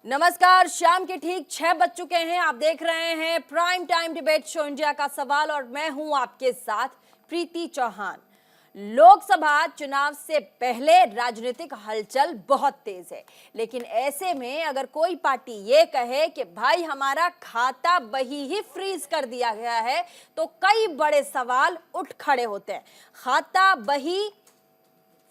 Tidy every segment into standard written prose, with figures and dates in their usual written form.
नमस्कार, शाम के ठीक 6 बज चुके हैं। आप देख रहे हैं prime time debate show India का सवाल और मैं हूं आपके साथ प्रीति चौहान। लोकसभा चुनाव से पहले राजनीतिक हलचल बहुत तेज है, लेकिन ऐसे में अगर कोई पार्टी ये कहे कि भाई हमारा खाता बही ही फ्रीज कर दिया गया है, तो कई बड़े सवाल उठ खड़े होते हैं। खाता बही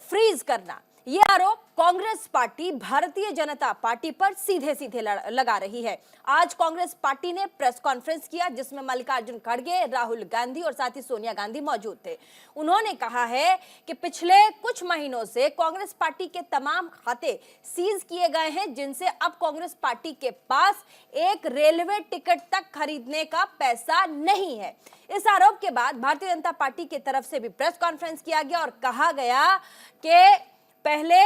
फ्रीज करना, ये आरोप कांग्रेस पार्टी भारतीय जनता पार्टी पर सीधे सीधे लगा रही है। आज कांग्रेस पार्टी ने प्रेस कॉन्फ्रेंस किया, जिसमें मल्लिकार्जुन खड़गे, राहुल गांधी और साथ ही सोनिया गांधी मौजूद थे। उन्होंने कहा है कि पिछले कुछ महीनों से कांग्रेस पार्टी के तमाम खाते सीज किए गए हैं, जिनसे अब कांग्रेस पार्टी के पास एक रेलवे टिकट तक खरीदने का पैसा नहीं है। इस आरोप के बाद भारतीय जनता पार्टी की तरफ से भी प्रेस कॉन्फ्रेंस किया गया और कहा गया कि पहले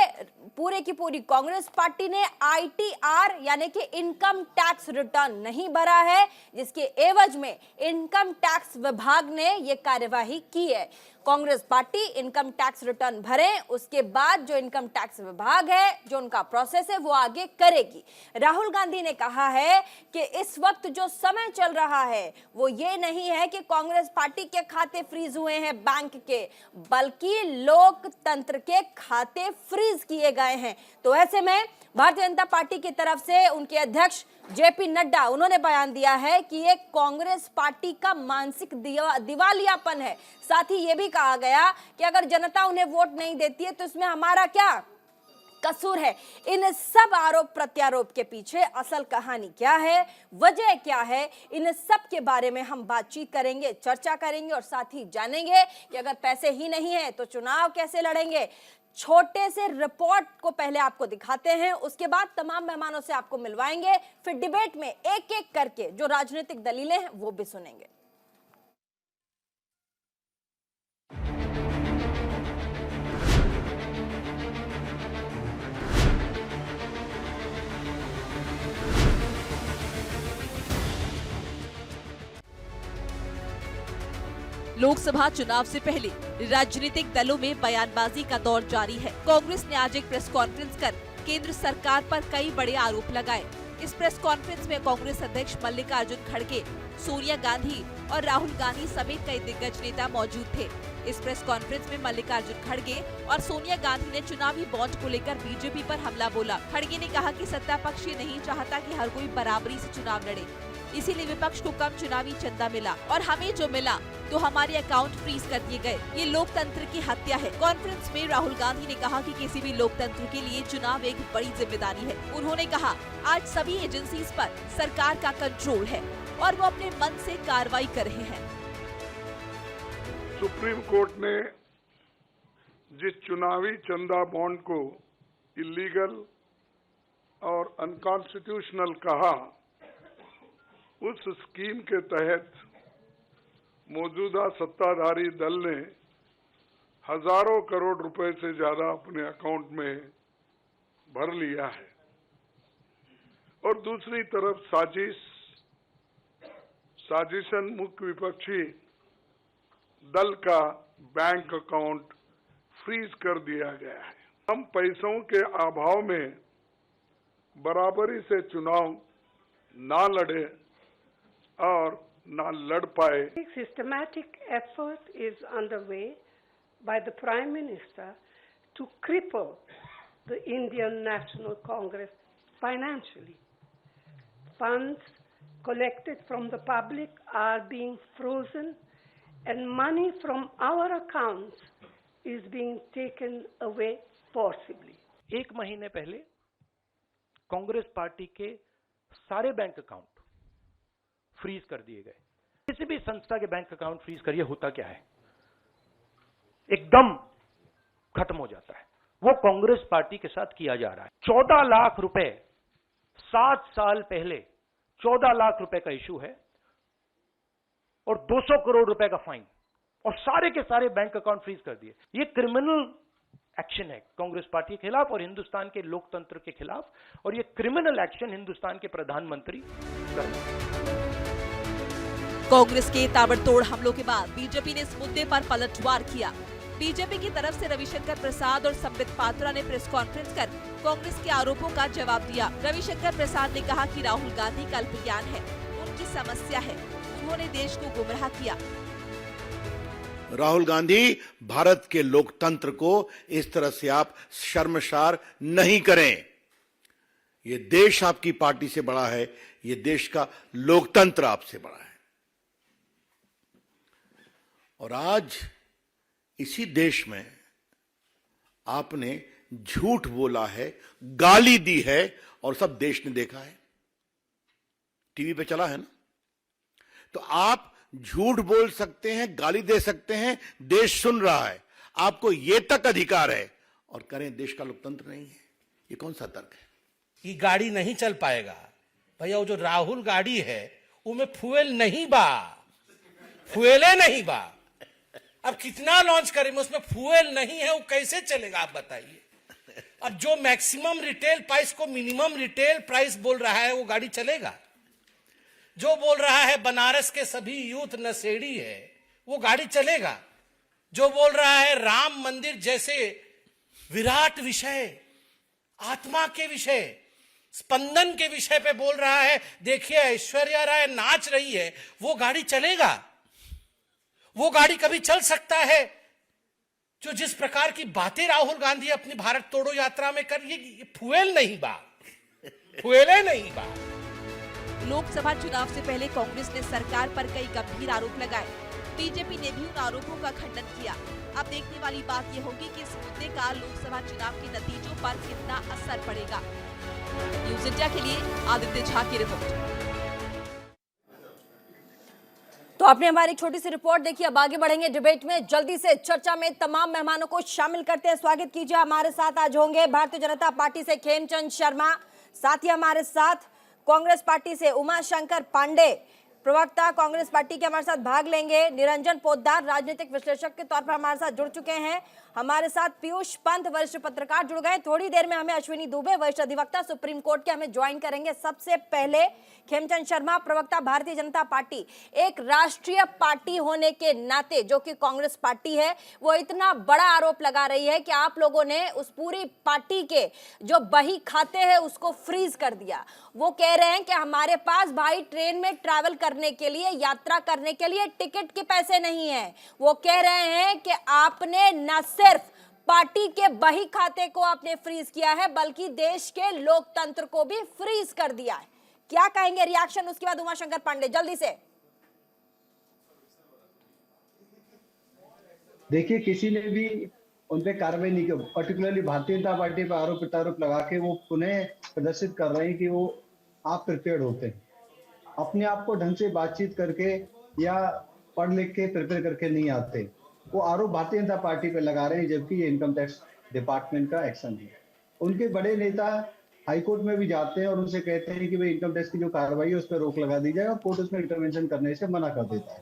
पूरे की पूरी कांग्रेस पार्टी ने ITR यानी कि इनकम टैक्स रिटर्न नहीं भरा है, जिसके एवज में इनकम टैक्स विभाग ने यह कार्यवाही की है। Congress party income tax return भरे, उसके बाद जो इनकम टैक्स विभाग है, जो उनका प्रोसेस है, वो आगे करेगी। राहुल गांधी ने कहा है कि इस वक्त जो समय चल रहा है वो ये नहीं है कि कांग्रेस पार्टी के खाते फ्रीज हुए हैं बैंक के, बल्कि लोकतंत्र के खाते फ्रीज किए गए हैं। तो ऐसे में भारतीय जनता पार्टी की तरफ से उनके अध्यक्ष JP नड्डा, उन्होंने बयान दिया है कि ये कांग्रेस पार्टी का मानसिक दिवालियापन है। साथ ही ये भी कहा गया कि अगर जनता उन्हें वोट नहीं देती है तो इसमें हमारा क्या कसूर है। इन सब आरोप प्रत्यारोप के पीछे असल कहानी क्या है, वजह क्या है, इन सब के बारे में हम बातचीत करेंगे, चर्चा करेंगे और साथ ही जानेंगे कि अगर पैसे ही नहीं है तो चुनाव कैसे लड़ेंगे। छोटे से रिपोर्ट को पहले आपको दिखाते हैं, उसके बाद तमाम मेहमानों से आपको मिलवाएंगे, फिर डिबेट में एक एक करके जो राजनीतिक दलीलें हैं वो भी सुनेंगे। लोकसभा चुनाव से पहले राजनीतिक दलों में बयानबाजी का दौर जारी है। कांग्रेस ने आज एक प्रेस कॉन्फ्रेंस कर केंद्र सरकार पर कई बड़े आरोप लगाए। इस प्रेस कॉन्फ्रेंस में कांग्रेस अध्यक्ष मल्लिकार्जुन खड़गे, सोनिया गांधी और राहुल गांधी समेत कई दिग्गज नेता मौजूद थे। इस प्रेस कॉन्फ्रेंस में मल्लिकार्जुन खड़गे और सोनिया गांधी ने चुनावी बॉन्ड को लेकर बीजेपी पर हमला बोला। खड़गे ने कहा कि सत्ता पक्ष ये नहीं चाहता कि हर कोई बराबरी से चुनाव लड़े, इसीलिए विपक्ष को कम चुनावी चंदा मिला और हमें जो मिला तो हमारे अकाउंट फ्रीज कर दिए गए। ये लोकतंत्र की हत्या है। कॉन्फ्रेंस में राहुल गांधी ने कहा कि किसी भी लोकतंत्र के लिए चुनाव एक बड़ी जिम्मेदारी है। उन्होंने कहा आज सभी एजेंसीज पर सरकार का कंट्रोल है और वो अपने मन से कार्रवाई कर रहे हैं। सुप्रीम कोर्ट ने जिस चुनावी चंदा बॉन्ड को इलीगल और अनकॉन्स्टिट्यूशनल कहा, उस स्कीम के तहत मौजूदा सत्ताधारी दल ने हजारों करोड़ रुपए से ज्यादा अपने अकाउंट में भर लिया है और दूसरी तरफ साजिशन मुख्य विपक्षी दल का बैंक अकाउंट फ्रीज कर दिया गया है। हम पैसों के अभाव में बराबरी से चुनाव ना लड़े और ना लड़ पाए। Systematic effort is underway by the Prime Minister to cripple the Indian National Congress financially. Funds collected from the public are being frozen and money from our accounts is being taken away forcibly. एक महीने पहले Congress party के सारे bank account freeze कर दिए गए। किसी भी संस्था के बैंक अकाउंट फ्रीज करिए, होता क्या है, एकदम खत्म हो जाता है। वो कांग्रेस पार्टी के साथ किया जा रहा है। 14 लाख रुपए 7 साल पहले 14 लाख रुपए का इशू है और 200 करोड़ रुपए का फाइन और सारे के सारे बैंक अकाउंट फ्रीज कर दिए। ये क्रिमिनल एक्शन है कांग्रेस पार्टी के खिलाफ और हिंदुस्तान के लोकतंत्र के खिलाफ, और ये क्रिमिनल एक्शन हिंदुस्तान के प्रधानमंत्री कर रहे हैं। कांग्रेस के ताबड़तोड़ हमलों के बाद बीजेपी ने इस मुद्दे पर पलटवार किया। बीजेपी की तरफ से रविशंकर प्रसाद और संबित पात्रा ने प्रेस कॉन्फ्रेंस कर कांग्रेस के आरोपों का जवाब दिया। रविशंकर प्रसाद ने कहा कि राहुल गांधी का अल्पज्ञान है, उनकी समस्या है, उन्होंने देश को गुमराह किया। राहुल गांधी, भारत के लोकतंत्र को इस तरह से आप शर्मसार नहीं करें। ये देश आपकी पार्टी से बड़ा है, ये देश का लोकतंत्र आपसे बड़ा है। और आज इसी देश में आपने झूठ बोला है, गाली दी है और सब देश ने देखा है, टीवी पे चला है ना। तो आप झूठ बोल सकते हैं, गाली दे सकते हैं, देश सुन रहा है, आपको यह तक अधिकार है, और करें देश का लोकतंत्र नहीं है। ये कौन सा तर्क है? ये गाड़ी नहीं चल पाएगा भैया। वो जो राहुल गाड़ी है उसमें फ्यूल नहीं बा, फ्यूले नहीं बा। अब कितना लॉन्च करें, उसमें फ्यूल नहीं है, वो कैसे चलेगा आप बताइए। अब जो मैक्सिमम रिटेल प्राइस को मिनिमम रिटेल प्राइस बोल रहा है वो गाड़ी चलेगा। जो बोल रहा है बनारस के सभी यूथ नशेड़ी है वो गाड़ी चलेगा। जो बोल रहा है राम मंदिर जैसे विराट विषय, आत्मा के विषय, स्पंदन के विषय पे बोल रहा है, देखिए ऐश्वर्या राय नाच रही है, वो गाड़ी चलेगा। वो गाड़ी कभी चल सकता है जो जिस प्रकार की बातें राहुल गांधी अपनी भारत तोड़ो यात्रा में कर, ये फ्यूल नहीं बा, फ्यूले नहीं बा। लोकसभा चुनाव से पहले कांग्रेस ने सरकार पर कई गंभीर आरोप लगाए। बीजेपी ने भी उन आरोपों का खंडन किया। अब देखने वाली बात यह होगी कि इस मुद्दे का लोकसभा चुनाव के नतीजों पर कितना असर पड़ेगा। न्यूज़ इंडिया के लिए आदित्य झा की रिपोर्ट। तो आपने हमारी छोटी सी रिपोर्ट देखी। अब आगे बढ़ेंगे डिबेट में। जल्दी से चर्चा में तमाम मेहमानों को शामिल करते हैं। स्वागत कीजिए। हमारे साथ आज होंगे भारतीय जनता पार्टी से खेमचंद शर्मा, साथ ही हमारे साथ कांग्रेस पार्टी से उमाशंकर पांडे, प्रवक्ता कांग्रेस पार्टी के हमारे साथ भाग लेंगे। निरंजन पोद्दार राजनीतिक विश्लेषक के तौर पर हमारे साथ जुड़ चुके हैं। हमारे साथ पीयूष पंत वरिष्ठ पत्रकार जुड़ गए। थोड़ी देर में हमें अश्विनी दुबे वरिष्ठ अधिवक्ता सुप्रीम कोर्ट के हमें ज्वाइन करेंगे। सबसे पहले खेमचंद शर्मा, प्रवक्ता भारतीय जनता पार्टी, एक राष्ट्रीय पार्टी होने के नाते जो कि कांग्रेस पार्टी है, वो इतना बड़ा आरोप लगा रही है कि आप लोगों ने उस पूरी पार्टी के जो बही खाते हैं उसको फ्रीज कर दिया। वो कह रहे हैं कि हमारे पास भाई ट्रेन में ट्रैवल करने के लिए, यात्रा करने के लिए टिकट के पैसे नहीं है। वो कह रहे हैं कि आपने न सिर्फ पार्टी के बही खाते को आपने फ्रीज किया है बल्कि देश के लोकतंत्र को भी फ्रीज कर दिया है। क्या कहेंगे? रिएक्शन उसके बाद उमाशंकर पांडे, जल्दी से। देखिए, किसी ने भी उन पे कार्रवाई नहीं की। पर्टिकुलरली भारतीय जनता पार्टी पर आरोप प्रत्यारोप लगा के वो पुनः प्रदर्शित कर रहे हैं कि वो आप प्रिपेयर्ड होते हैं, अपने आप को ढंग से बातचीत करके या पढ़ लिख के प्रिपेयर करके नहीं आते। वो आरोप भारतीय जनता पार्टी पे लगा रहे हैं, जबकि ये इनकम टैक्स डिपार्टमेंट का एक्शन है। उनके बड़े नेता हाईकोर्ट में भी जाते हैं और उनसे कहते हैं कि भाई इनकम टैक्स की जो कार्रवाई है उस पर रोक लगा दी जाए, और कोर्ट उसमें इंटरवेंशन करने से मना कर देता है।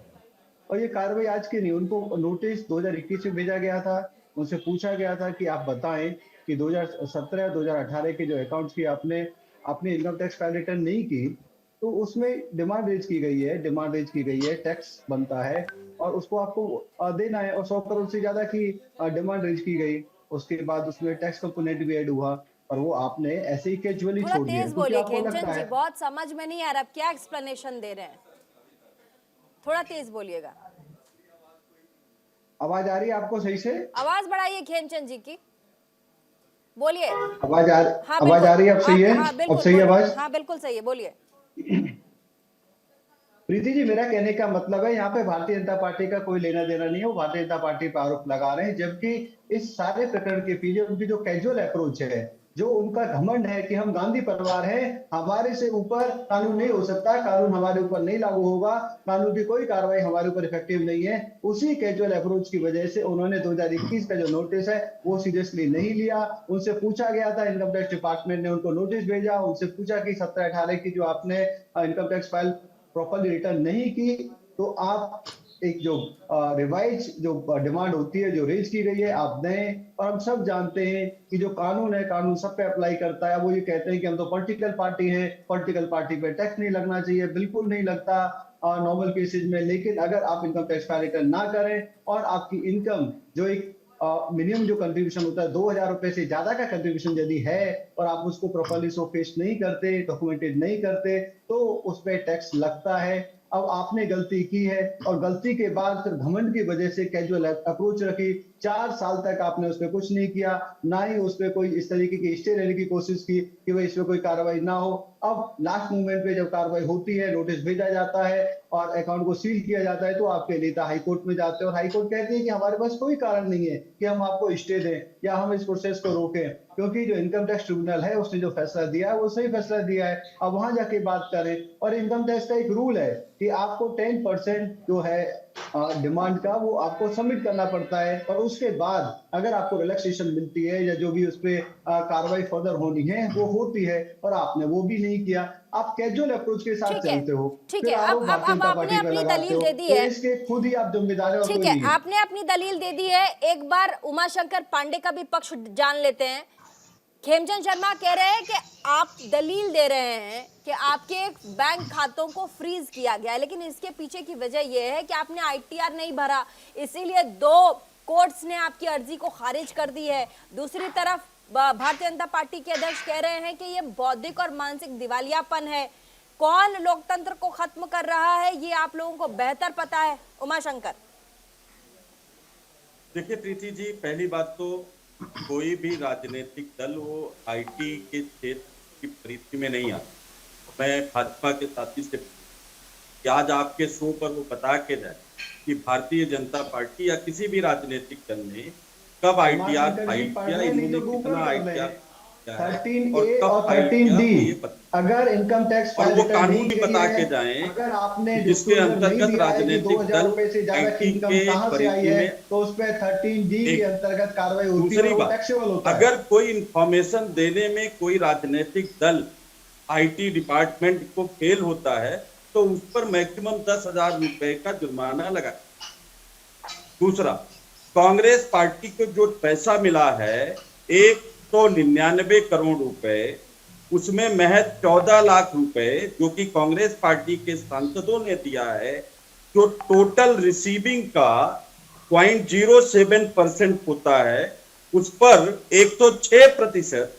और ये कार्रवाई आज की नहीं, उनको नोटिस 2021 में भेजा गया था। उनसे पूछा गया था कि आप बताएं कि 2017 2018 के जो अकाउंट्स की आपने अपनी इनकम टैक्स फाइल रिटर्न नहीं की, तो उसमें डिमांड रेज की गई है, टैक्स बनता है और उसको आपको देना है। और 100 करोड़ से ज्यादा की डिमांड रेज की गई। उसके बाद उसमें टैक्स कंपोनेंट भी ऐड हुआ और वो आपने ऐसे ही कैजुअली छोड़ दिया। तेज बोलिए खेमचंद जी, बहुत समझ में नहीं आ रहा, क्या एक्सप्लेनेशन दे रहे हैं? थोड़ा तेज बोलिएगा। आवाज आ रही है आपको सही से? आवाज बढ़ाइए खेमचंद जी की, बोलिए। आवाज आ रही है? अब सही है? अब सही आवाज? हाँ बिल्कुल सही है, बोलिए। प्रीति जी, मेरा कहने का मतलब है यहाँ पे भारतीय जनता पार्टी का कोई लेना देना नहीं है। वो भारतीय जनता पार्टी पर आरोप लगा रहे हैं, जबकि इस सारे प्रकरण के पीछे उनकी जो कैजुअल अप्रोच है, जो उनका घमंड है कि हम गांधी परिवार हैं, हमारे से ऊपर कानून नहीं हो सकता, कानून हमारे ऊपर नहीं लागू होगा, कानून की कोई कार्रवाई हमारे ऊपर इफेक्टिव नहीं है। उसी कैजुअल अप्रोच की वजह से उन्होंने 2021 का जो नोटिस है वो सीरियसली नहीं लिया। उनसे पूछा गया था, इनकम टैक्स डिपार्टमेंट ने उनको नोटिस भेजा, उनसे पूछा कि 17-18 की जो आपने income tax file properly return नहीं की, तो आप एक जो रिवाइज जो डिमांड होती है, जो रेज की गई है, आप दें। और हम सब जानते हैं कि जो कानून है, कानून सब पे अप्लाई करता है। वो ये कहते हैं कि हम तो पॉलिटिकल पार्टी हैं, पॉलिटिकल पार्टी पे टैक्स नहीं लगना चाहिए, बिल्कुल नहीं लगता नॉर्मल केसेज में। लेकिन अगर आप इनकम टैक्स फाइल रिटर्न ना करें और आपकी इनकम जो एक मिनिमम जो कंट्रीब्यूशन होता है 2,000 रुपए से ज्यादा का कंट्रीब्यूशन यदि है और आप उसको प्रॉपर्ली शोकेस नहीं करते, डॉक्यूमेंटेड नहीं करते, तो उस पर टैक्स लगता है। अब आपने गलती की है और गलती के बाद फिर घमंड की वजह से कैजुअल अप्रोच रखी, 4 साल तक आपने उस पर कुछ नहीं किया, ना ही उस पर कोई इस तरीके की स्टे लेने की कोशिश की कि भाई इस पर कोई कार्रवाई ना हो। अब लास्ट मोमेंट पे जब कार्रवाई होती है, नोटिस भेजा जाता है और अकाउंट को सील किया जाता है, तो आपके नेता हाईकोर्ट में जाते हैं और हाईकोर्ट कहते हैं कि हमारे पास कोई कारण नहीं है कि हम आपको स्टे दें या हम इस प्रोसेस को रोकें, क्योंकि जो इनकम टैक्स ट्रिब्यूनल है उसने जो फैसला दिया है वो सही फैसला दिया है। अब वहां जाके बात करें, और इनकम टैक्स का एक रूल है कि आपको 10% जो है डिमांड का वो आपको सबमिट करना पड़ता है, और उसके बाद अगर आपको रिलैक्सेशन मिलती है या जो भी उस पर कार्रवाई फर्दर होनी है वो होती है, और आपने वो भी नहीं किया। आप कैजुअल अप्रोच के साथ चलते हो, ठीक फिर है। आरोप अब भारतीय जनता पार्टी पे अपनी लगाते दलील हो, दे दी तो है, इसके खुद ही आप जिम्मेदार हैं और ठीक कोई है, नहीं है। आपने अपनी दलील दे दी है। एक बार उमाशंकर पांडे का भी पक्ष जान लेते हैं। खेमचंद शर्मा कह रहे हैं कि आप दलील दे रहे हैं कि आपके बैंक खातों को फ्रीज किया गया है, लेकिन इसके पीछे की वजह यह है कि आपने आईटीआर नहीं भरा, इसीलिए 2 कोर्ट्स ने आपकी अर्जी को खारिज कर दी है। दूसरी तरफ भारतीय जनता पार्टी के अध्यक्ष कह रहे हैं कि ये बौद्धिक और मानसिक दिवालियापन है। कौन लोकतंत्र को खत्म कर रहा है ये आप लोगों को बेहतर पता है। उमाशंकर, देखिए प्रीति जी, पहली बात तो कोई भी राजनीतिक दल वो आईटी के क्षेत्र की परिधि में नहीं आता। मैं भाजपा के साथी से कि आज आपके शो पर वो बता के जाए कि भारतीय जनता पार्टी या किसी भी राजनीतिक दल ने कब आईटीआर फाइल किया, इन्होंने कितना आईटीआर 13A और 13D अगर इनकम टैक्स और वो कानून भी बता के जाएं अगर आपने जिसके अंतर्गत राजनीतिक दल आईटी इनकम के कहाँ से आई है तो उस पर 13D के अंतर्गत कार्रवाई होती है, दूसरी वो बात, टैक्सेबल होता है। अगर कोई इंफॉर्मेशन देने में कोई राजनीतिक दल आईटी डिपार्टमेंट को फेल होता है तो उस पर मैक्सिमम 10,000 रुपए का जुर्माना लगा। दूसरा, कांग्रेस पार्टी को जो पैसा मिला है 199 करोड़ रुपए, उसमें महज 14 लाख रुपए जो कि कांग्रेस पार्टी के सांसदों ने दिया है, जो टोटल रिसीविंग का 0.07% होता है, उस पर 106%,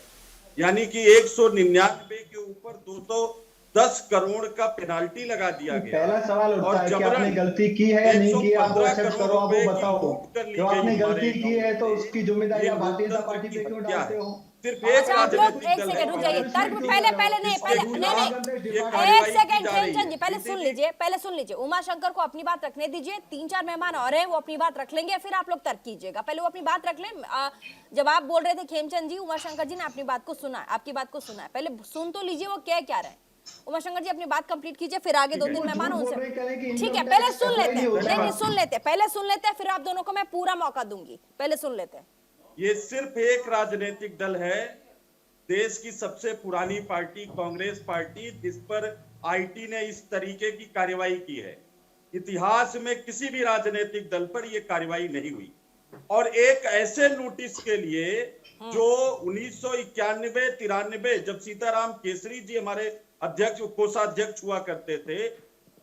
यानी कि 199 के ऊपर 210 करोड़ का पेनाल्टी लगा दिया गया। पहला सवाल उठता और है कि जबरन आपने गलती की है या नहीं की, आप 115 एक्सेप्ट करो, करोड़ आप रुपए वो की बताओ। लूट कर ली जो आपने गई गलती हमारे की है तो गाँव उसकी जिम्मेदारी ये आप भारतीय जनता लोकतंत्र पार्टी की पे क्यों हत्या डालते है। हो? सिर्फ अच्छा, एक आप लोग राजनीतिक एक दल सेकंड रुक है। जाइए। तर्क पहले नहीं, एक सेकंड खेमचंद जी पहले सुन लीजिए। उमाशंकर को अपनी बात रखने दीजिए। 3-4 मेहमान और हैं, वो अपनी बात रख लेंगे, फिर आप लोग तर्क कीजिएगा। पहले वो अपनी बात रख लें। जब आप बोल रहे थे खेमचंद जी, उमाशंकर जी ने अपनी बात को सुना, आपकी बात को सुना है, पहले सुन तो लीजिए वो कह क्या रहे हैं। उमाशंकर जी अपनी बात कंप्लीट कीजिए, फिर आगे 2-3 मेहमान उनसे। ठीक है, पहले सुन लेते हैं। नहीं, सुन लेते हैं, पहले सुन लेते हैं, फिर आप दोनों को मैं पूरा मौका दूंगी। पहले सुन लेते हैं। ये सिर्फ एक राजनीतिक दल है, देश की सबसे पुरानी पार्टी कांग्रेस पार्टी, जिस पर आईटी ने इस तरीके की कार्रवाई की है। इतिहास में किसी भी राजनीतिक दल पर यह कार्रवाई नहीं हुई। और एक ऐसे नोटिस के लिए जो 1991-93 जब सीताराम केसरी जी हमारे अध्यक्ष कोषाध्यक्ष हुआ करते थे,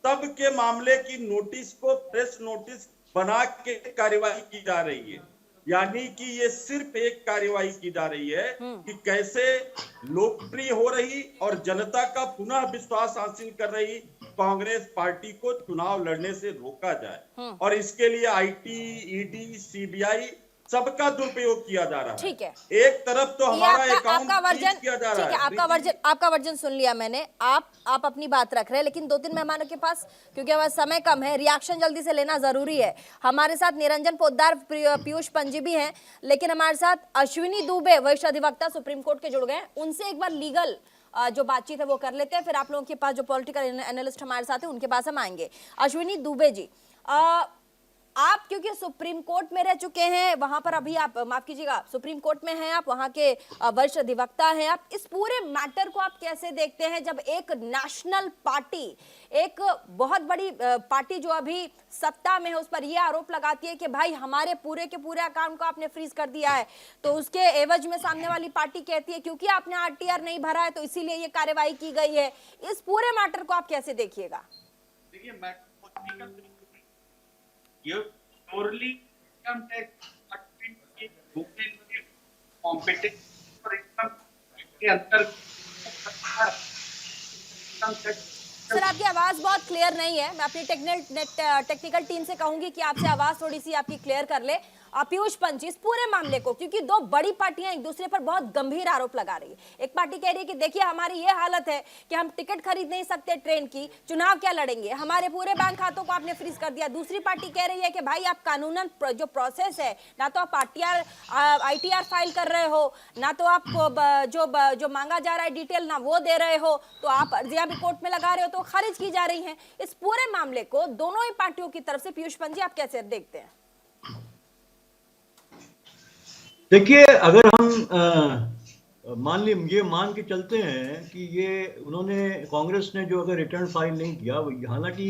तब के मामले की नोटिस को प्रेस नोटिस बना के कार्रवाई की जा रही है। यानी कि ये सिर्फ एक कार्रवाई की जा रही है कि कैसे लोकप्रिय हो रही और जनता का पुनः विश्वास हासिल कर रही कांग्रेस पार्टी को चुनाव लड़ने से रोका जाए। और इसके लिए आईटी, ईडी, सीबीआई सबका दुरुपयोग किया जा रहा है। ठीक है, एक तरफ तो हमारा अकाउंट वर्जन किया जा रहा है। आपका वर्जन सुन लिया मैंने। आप अपनी बात रख रहे हैं, लेकिन 2-3 मेहमानों के पास, क्योंकि हमारा समय कम है, रिएक्शन जल्दी से लेना जरूरी है। हमारे साथ निरंजन पोद्दार, पीयूष पंजी भी हैं, लेकिन हमारे साथ अश्विनी दुबे, वरिष्ठ अधिवक्ता सुप्रीम कोर्ट के जुड़ गए। उनसे एक बार लीगल जो बातचीत है वो कर लेते हैं, फिर आप लोगों के पास जो पॉलिटिकल एनालिस्ट हमारे साथ हैं उनके पास हम आएंगे। अश्विनी दुबे जी, आप क्योंकि सुप्रीम कोर्ट में रह चुके हैं, वहां पर अभी आप, माफ कीजिएगा, सुप्रीम कोर्ट में हैं आप, वहां के वरिष्ठ अधिवक्ता हैं आप, इस पूरे मैटर को आप कैसे देखते हैं जब एक नेशनल पार्टी, एक बहुत बड़ी पार्टी जो अभी सत्ता में है, उस पर यह आरोप लगाती है कि भाई हमारे पूरे के पूरे अकाउंट को आपने फ्रीज कर दिया है, तो उसके एवज में सामने वाली पार्टी कहती है क्योंकि आपने आरटीआर नहीं भरा है तो इसीलिए ये कार्रवाई की गई है। इस पूरे मैटर को आप कैसे देखिएगा? देखिए, ये purely income tax department competition और एकदम के अंतर सर आपकी आवाज बहुत क्लियर नहीं है। मैं अपनी टेक्निकल टीम से कहूंगी कि आपसे आवाज थोड़ी सी आपकी क्लियर कर ले। पीयूष पंत जी, इस पूरे मामले को, क्योंकि दो बड़ी पार्टियां एक दूसरे पर बहुत गंभीर आरोप लगा रही है। एक पार्टी कह रही है कि देखिए हमारी ये हालत है कि हम टिकट खरीद नहीं सकते ट्रेन की, चुनाव क्या लड़ेंगे, हमारे पूरे बैंक खातों को आपने फ्रीज कर दिया। दूसरी पार्टी कह रही है कि भाई आप कानूनन जो प्रोसेस है, ना तो आप ITR फाइल कर रहे हो, ना तो आपको जो मांगा जा रहा है डिटेल ना वो दे रहे हो, तो आप अर्जियां भी कोर्ट में लगा रहे हो तो खारिज की जा रही हैं। इस पूरे मामले को दोनों ही पार्टियों की तरफ से पीयूष पंत जी आप कैसे देखते हैं? देखिए, अगर हम मान के चलते हैं कि ये उन्होंने, कांग्रेस ने जो अगर रिटर्न फाइल नहीं किया, हालांकि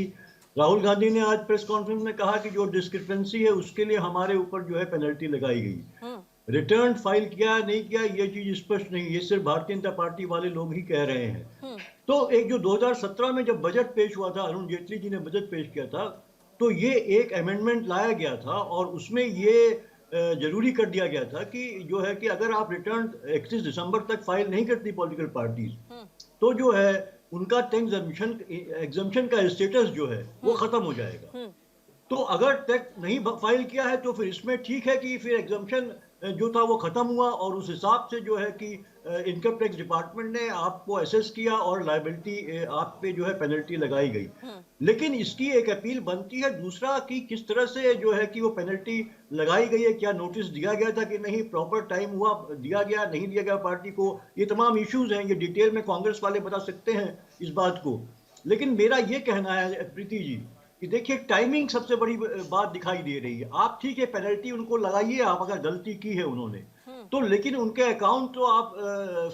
राहुल गांधी ने आज प्रेस कॉन्फ्रेंस में कहा कि जो डिस्क्रिपेंसी है उसके लिए हमारे ऊपर जो है पेनल्टी लगाई गई। रिटर्न फाइल किया नहीं किया ये चीज स्पष्ट नहीं, ये सिर्फ भारतीय जनता पार्टी वाले लोग ही कह रहे हैं। तो एक जो 2017 में जब बजट पेश हुआ था, अरुण जेटली जी ने बजट पेश किया था, तो ये एक अमेंडमेंट लाया गया था और उसमें ये जरूरी कर दिया गया था कि जो है कि अगर आप रिटर्न 31 दिसंबर तक फाइल नहीं करती पॉलिटिकल पार्टीज, तो जो है उनका टैक्स एग्जम्पशन का स्टेटस जो है वो खत्म हो जाएगा। तो अगर टैक्स नहीं फाइल किया है तो फिर इसमें ठीक है कि फिर एग्जम्पशन जो था वो खत्म हुआ और उस हिसाब से जो है कि इनकम टैक्स डिपार्टमेंट ने आपको असेस किया और लायबिलिटी आप पे जो है पेनल्टी लगाई गई। लेकिन इसकी एक अपील बनती है दूसरा कि किस तरह से जो है कि वो पेनल्टी लगाई गई है, क्या नोटिस दिया गया था कि नहीं, प्रॉपर टाइम हुआ, दिया गया नहीं दिया गया पार्टी को, ये तमाम इश्यूज हैं, ये डिटेल में कांग्रेस वाले बता सकते हैं इस बात को। लेकिन मेरा ये कहना है प्रीति जी कि देखिए टाइमिंग सबसे बड़ी बात दिखाई दे रही है। आप ठीक है पेनल्टी उनको लगाइए, आप अगर गलती की है उन्होंने तो, लेकिन उनके अकाउंट तो आप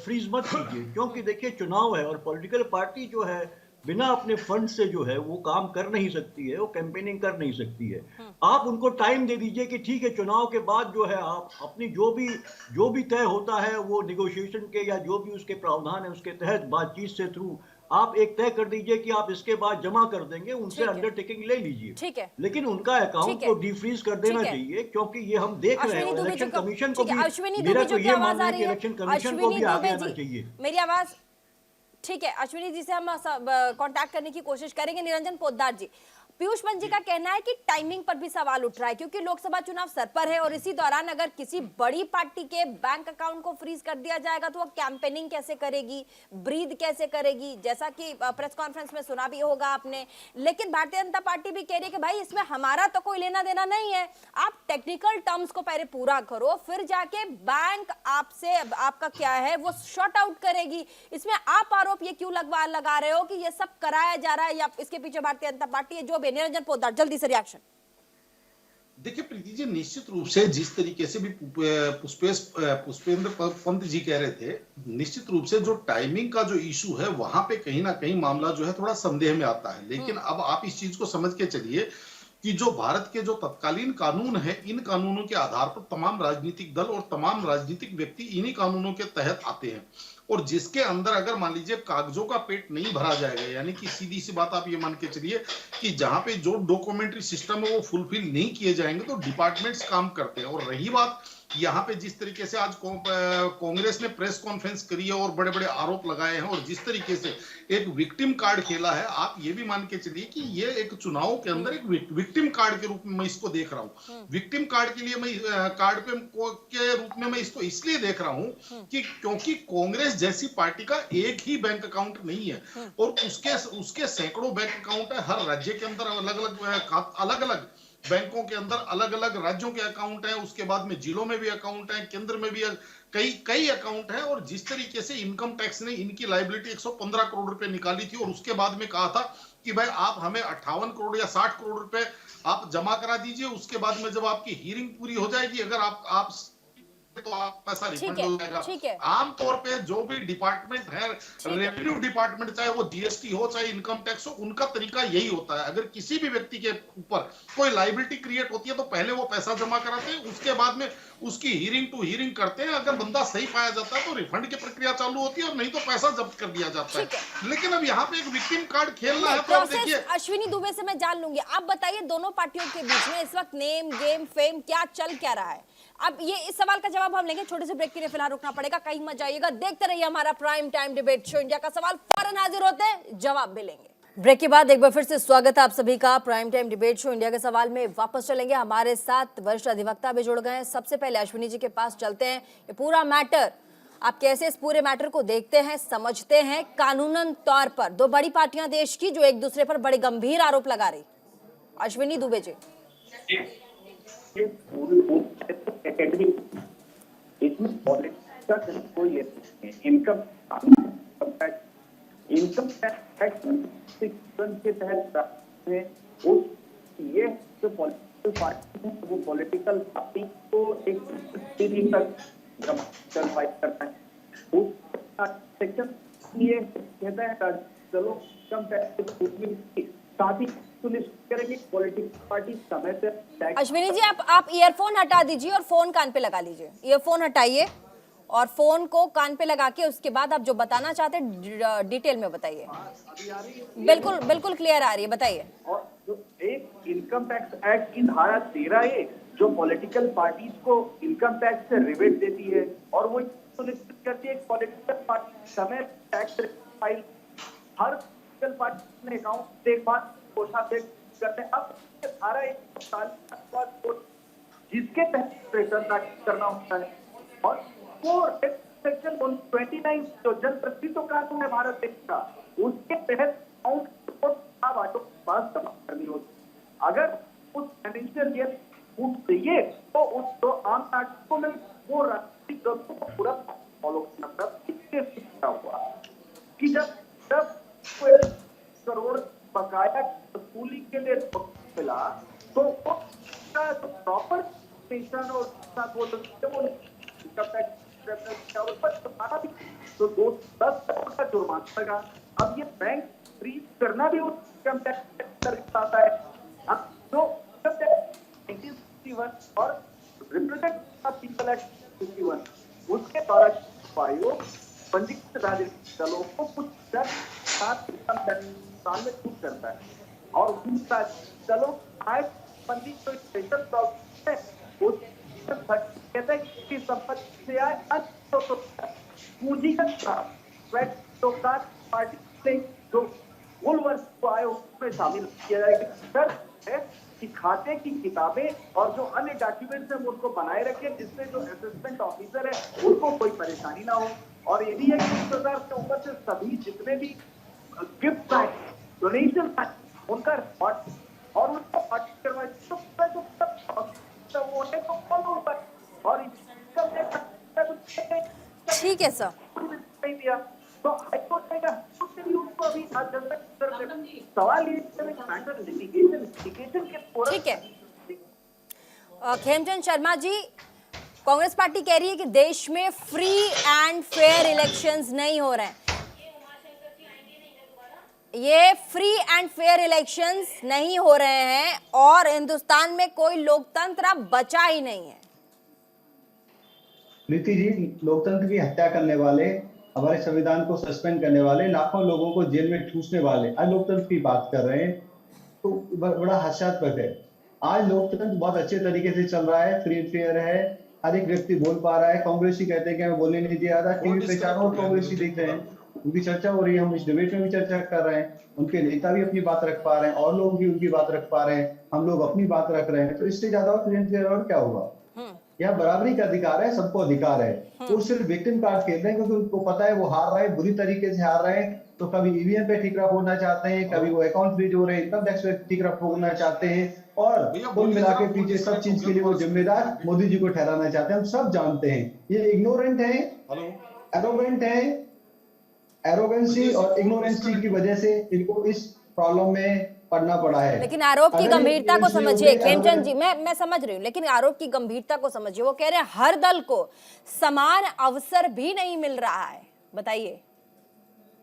फ्रीज मत कीजिए, क्योंकि देखिए चुनाव है और पॉलिटिकल पार्टी जो है बिना अपने फंड से जो है वो काम कर नहीं सकती है, वो कैंपेनिंग कर नहीं सकती है। आप उनको टाइम दे दीजिए कि ठीक है चुनाव के बाद जो है आप अपनी जो भी तय होता है वो निगोशिएशन के या जो भी उसके प्रावधान है उसके तहत बातचीत से थ्रू आप एक तय कर दीजिए कि आप इसके बाद जमा कर देंगे, उनसे अंडरटेकिंग ले लीजिए। ठीक है, लेकिन उनका अकाउंट को डिफ्रीज कर देना चाहिए, क्योंकि ये हम देख रहे हैं इलेक्शन कमीशन को भी, मेरा तो ये मानना है कि इलेक्शन कमीशन को भी आगे आना चाहिए। मेरी आवाज ठीक है, अश्विनी जी से हम कांटेक्ट करने की कोशिश करेंगे। निरंजन पोद्दार जी, पीयूष पंत जी का कहना है कि टाइमिंग पर भी सवाल उठ रहा है, क्योंकि लोकसभा चुनाव सर पर है और इसी दौरान अगर किसी बड़ी पार्टी के बैंक अकाउंट को फ्रीज कर दिया जाएगा तो वो कैंपेनिंग कैसे करेगी, ब्रीद कैसे करेगी, जैसा कि प्रेस कॉन्फ्रेंस में सुना भी होगा आपने। लेकिन भारतीय जनता पार्टी भी कह रही है कि भाई इसमें हमारा तो कोई लेना देना नहीं है, आप टेक्निकल टर्म्स को पहले पूरा करो, फिर जाके बैंक आपसे आपका क्या है वो शॉर्ट आउट करेगी। इसमें आप आरोप ये क्यों लगा रहे हो कि ये सब कराया जा रहा है या इसके पीछे भारतीय जनता पार्टी है? जो निरंजन पोद्दार, जल्दी से रिएक्शन। देखिए प्रीति जी, निश्चित रूप से जिस तरीके से भी पुष्पेंद्र पंत जी कह रहे थे, निश्चित रूप से जो टाइमिंग का जो इशू है वहां पे कहीं ना कहीं मामला जो है थोड़ा संदेह में आता है। लेकिन अब आप इस चीज को समझ के चलिए कि जो भारत के जो तत्कालीन कानून है, इन कानूनों के आधार पर तमाम राजनीतिक दल और तमाम राजनीतिक व्यक्ति इन्हीं कानूनों के तहत आते हैं, और जिसके अंदर अगर मान लीजिए कागजों का पेट नहीं भरा जाएगा, यानी कि सीधी सी बात आप ये मान के चलिए कि जहां पे जो डॉक्यूमेंट्री सिस्टम है वो फुलफिल नहीं किए जाएंगे तो डिपार्टमेंट्स काम करते हैं। और रही बात यहाँ पे जिस तरीके से आज कांग्रेस ने प्रेस कॉन्फ्रेंस करी है और बड़े बड़े आरोप लगाए हैं और जिस तरीके से एक विक्टिम कार्ड खेला है, आप ये भी मान के चलिए कि ये एक चुनाव के अंदर एक विक्टिम कार्ड के रूप में मैं इसको देख रहा हूँ। विक्टिम कार्ड के लिए मैं के रूप में मैं इसको इसलिए देख रहा हूँ कि क्योंकि कांग्रेस जैसी पार्टी का एक ही बैंक अकाउंट नहीं है और उसके सैकड़ों बैंक अकाउंट है। हर राज्य के अंदर अलग अलग बैंकों के अंदर अलग अलग राज्यों के अकाउंट हैं, उसके बाद में जिलों में भी अकाउंट हैं, केंद्र में भी कई अकाउंट हैं। और जिस तरीके से इनकम टैक्स ने इनकी लायबिलिटी 115 करोड़ रुपए निकाली थी और उसके बाद में कहा था कि भाई आप हमें 58 करोड़ या 60 करोड़ रुपए आप जमा करा दीजिए, उसके बाद में जब आपकी हियरिंग पूरी हो जाएगी अगर आप तो आप पैसा रिफंड हो जाएगा। आमतौर पे जो भी डिपार्टमेंट है, रेवेन्यू डिपार्टमेंट, चाहे वो जीएसटी हो चाहे इनकम टैक्स हो, उनका तरीका यही होता है। अगर किसी भी व्यक्ति के ऊपर कोई लायबिलिटी क्रिएट होती है तो पहले वो पैसा जमा कराते हैं, उसके बाद में उसकी हियरिंग टू हियरिंग करते हैं। अगर बंदा सही पाया जाता है तो रिफंड की प्रक्रिया चालू होती है और नहीं तो पैसा जब्त कर दिया जाता है। लेकिन अब यहाँ पे एक विक्टिम कार्ड खेलना है तो देखिए। अश्विनी दुबे से मैं जान लूंगी, आप बताइए दोनों पार्टियों के बीच में इस वक्त नेम गेम फेम क्या चल क्या रहा है? अब ये इस सवाल का जवाब हम लेंगे, छोटे से ब्रेक के लिए फिलहाल रुकना पड़ेगा, कहीं मत जाइएगा, देखते रहिए हमारा prime time debate show India का सवाल। फौरन हाजिर होते हैं, जवाब भी लेंगे। ब्रेक के बाद एक बार फिर से स्वागत है आप सभी का prime time debate show India के सवाल में। वापस चलेंगे, हमारे साथ वरिष्ठ अधिवक्ता भी जुड़ गए हैं। सबसे पहले अश्विनी जी के पास चलते हैं। ये पूरा मैटर, आप कैसे इस पूरे मैटर को देखते हैं, समझते हैं कानूनन तौर पर? दो बड़ी पार्टियां देश की जो एक दूसरे पर बड़े गंभीर आरोप लगा रही। अश्विनी दुबे जी। इसमें पॉलिटिक्स का कोई इनकम टैक्स के तहत ये जो पॉलिटिकल पार्टी है वो पॉलिटिकल पार्टी को एक स्थिति तक जमा करता है। उस सेक्शन ये कहता है चलो इनकम टैक्स साथ ही सुनिश्चित करेंगे पॉलिटिकल पार्टी समय से। अश्विनी जी आप ईयरफोन हटा दीजिए और फोन कान पे लगा लीजिए। ईयरफोन हटाइए और फोन को कान पे लगा के उसके बाद आप जो बताना चाहते हैं डिटेल में बताइए। बिल्कुल बिल्कुल क्लियर आ रही है, बताइए। और जो एक इनकम टैक्स एक्ट की धारा 13A जो पॉलिटिकल पार्टीज को इनकम टैक्स से रिबेट देती है और वो सुनिश्चित करती है पॉलिटिकल पार्टी समय टैक्स फाइल हर पॉलिटिकल पार्टी ने अकाउंट देखभाल करते हैं। अब धारा 1 जिसके तहत रिटर्न दाखिल करना होता है और वो सेक्शन 29 जो जनप्रतिनिधित्व कानून है भारत देश का, उसके तहत करनी होती। अगर उस फाइनेंशियल ईयर छूट चाहिए तो उसको आम नागरिकों में वो राजनीतिक दलों को पूरा फॉलो करना हुआ कि जब करोड़ बकाया वसूली के लिए मिला तो प्रॉपर तो 10 करोड़ का जुर्माना लगा। अब ये बैंक फ्रीज करना भी इनकम टैक्स आता है। अब जो और रिप्रेजेंटेटिव पीपल एक्ट 51 उसके द्वारा आयोग पंजीकृत राजनीतिक दलों को कुछ 7 साल में छूट करता है और उनका दलों आय संबंधी जो स्पेशल प्रॉब्लम है उस कहते हैं कि संपत्ति से आय पूंजीगत पार्टी से जो मूल वर्ष को आए उसमें शामिल किया जाएगा है कि खाते की किताबें और जो अन्य डॉक्यूमेंट्स हैं उनको बनाए रखें जिससे जो असेसमेंट ऑफिसर है उनको कोई परेशानी ना हो। और ये भी है कि 20,000 के ऊपर से सभी जितने भी गिफ्ट आए डोनेशन उनका रिकॉर्ड और उनको ऑडिट करवाए और ठीक है सर। तो हाईकोर्ट ने उसको अभी सवाल ये ठीक है। खेमचंद शर्मा जी, कांग्रेस पार्टी कह रही है कि देश में फ्री एंड फेयर इलेक्शंस नहीं हो रहे हैं। ये फ्री एंड फेयर इलेक्शंस नहीं हो रहे हैं और हिंदुस्तान में कोई लोकतंत्र अब बचा ही नहीं है। प्रीति जी, लोकतंत्र की हत्या करने वाले, हमारे संविधान को सस्पेंड करने वाले, लाखों लोगों को जेल में ठूसने वाले आज लोकतंत्र की बात कर रहे हैं तो बड़ा हास्यास्पद है। आज लोकतंत्र बहुत अच्छे तरीके से चल रहा है, फ्री फेयर है, हर एक व्यक्ति बोल पा रहा है। कांग्रेसी कहते हैं कि हमें बोलने नहीं दिया था, टीवी पे चारों ओर कांग्रेसी दिख रहे हैं, उनकी चर्चा हो रही है, हम इस डिबेट में भी चर्चा कर रहे हैं, उनके नेता भी अपनी बात रख पा रहे हैं और लोग भी उनकी बात रख पा रहे हैं, हम लोग अपनी बात रख रहे हैं। तो इससे ज्यादा फ्री एंड फेयर और क्या होगा? यहाँ बराबरी का अधिकार है, सबको अधिकार है। वो सिर्फ विक्टिम कार्ड खेल रहे हैं क्योंकि उनको पता है वो हार रहे हैं, बुरी तरीके से हार रहे हैं। तो कभी ईवीएम पे ठीक रख होना चाहते हैं, कभी वो अकाउंट फ्रीज हो रहे हैं, इनकम टैक्स पे ठीक रख होना चाहते हैं और कुल मिला के पीछे सब चीज के लिए वो जिम्मेदार मोदी जी को ठहराना चाहते हैं। हम सब जानते हैं ये इग्नोरेंट है, एरोगेंट है, एरोगेंसी और इग्नोरेंसी की वजह से इनको इस प्रॉब्लम में पढ़ना पड़ा है। लेकिन आरोप की गंभीरता को समझिए खेमचंद जी, मैं समझ रही हूँ, लेकिन आरोप की गंभीरता को समझिए। वो कह रहे हैं हर दल को समान अवसर भी नहीं मिल रहा है। बताइए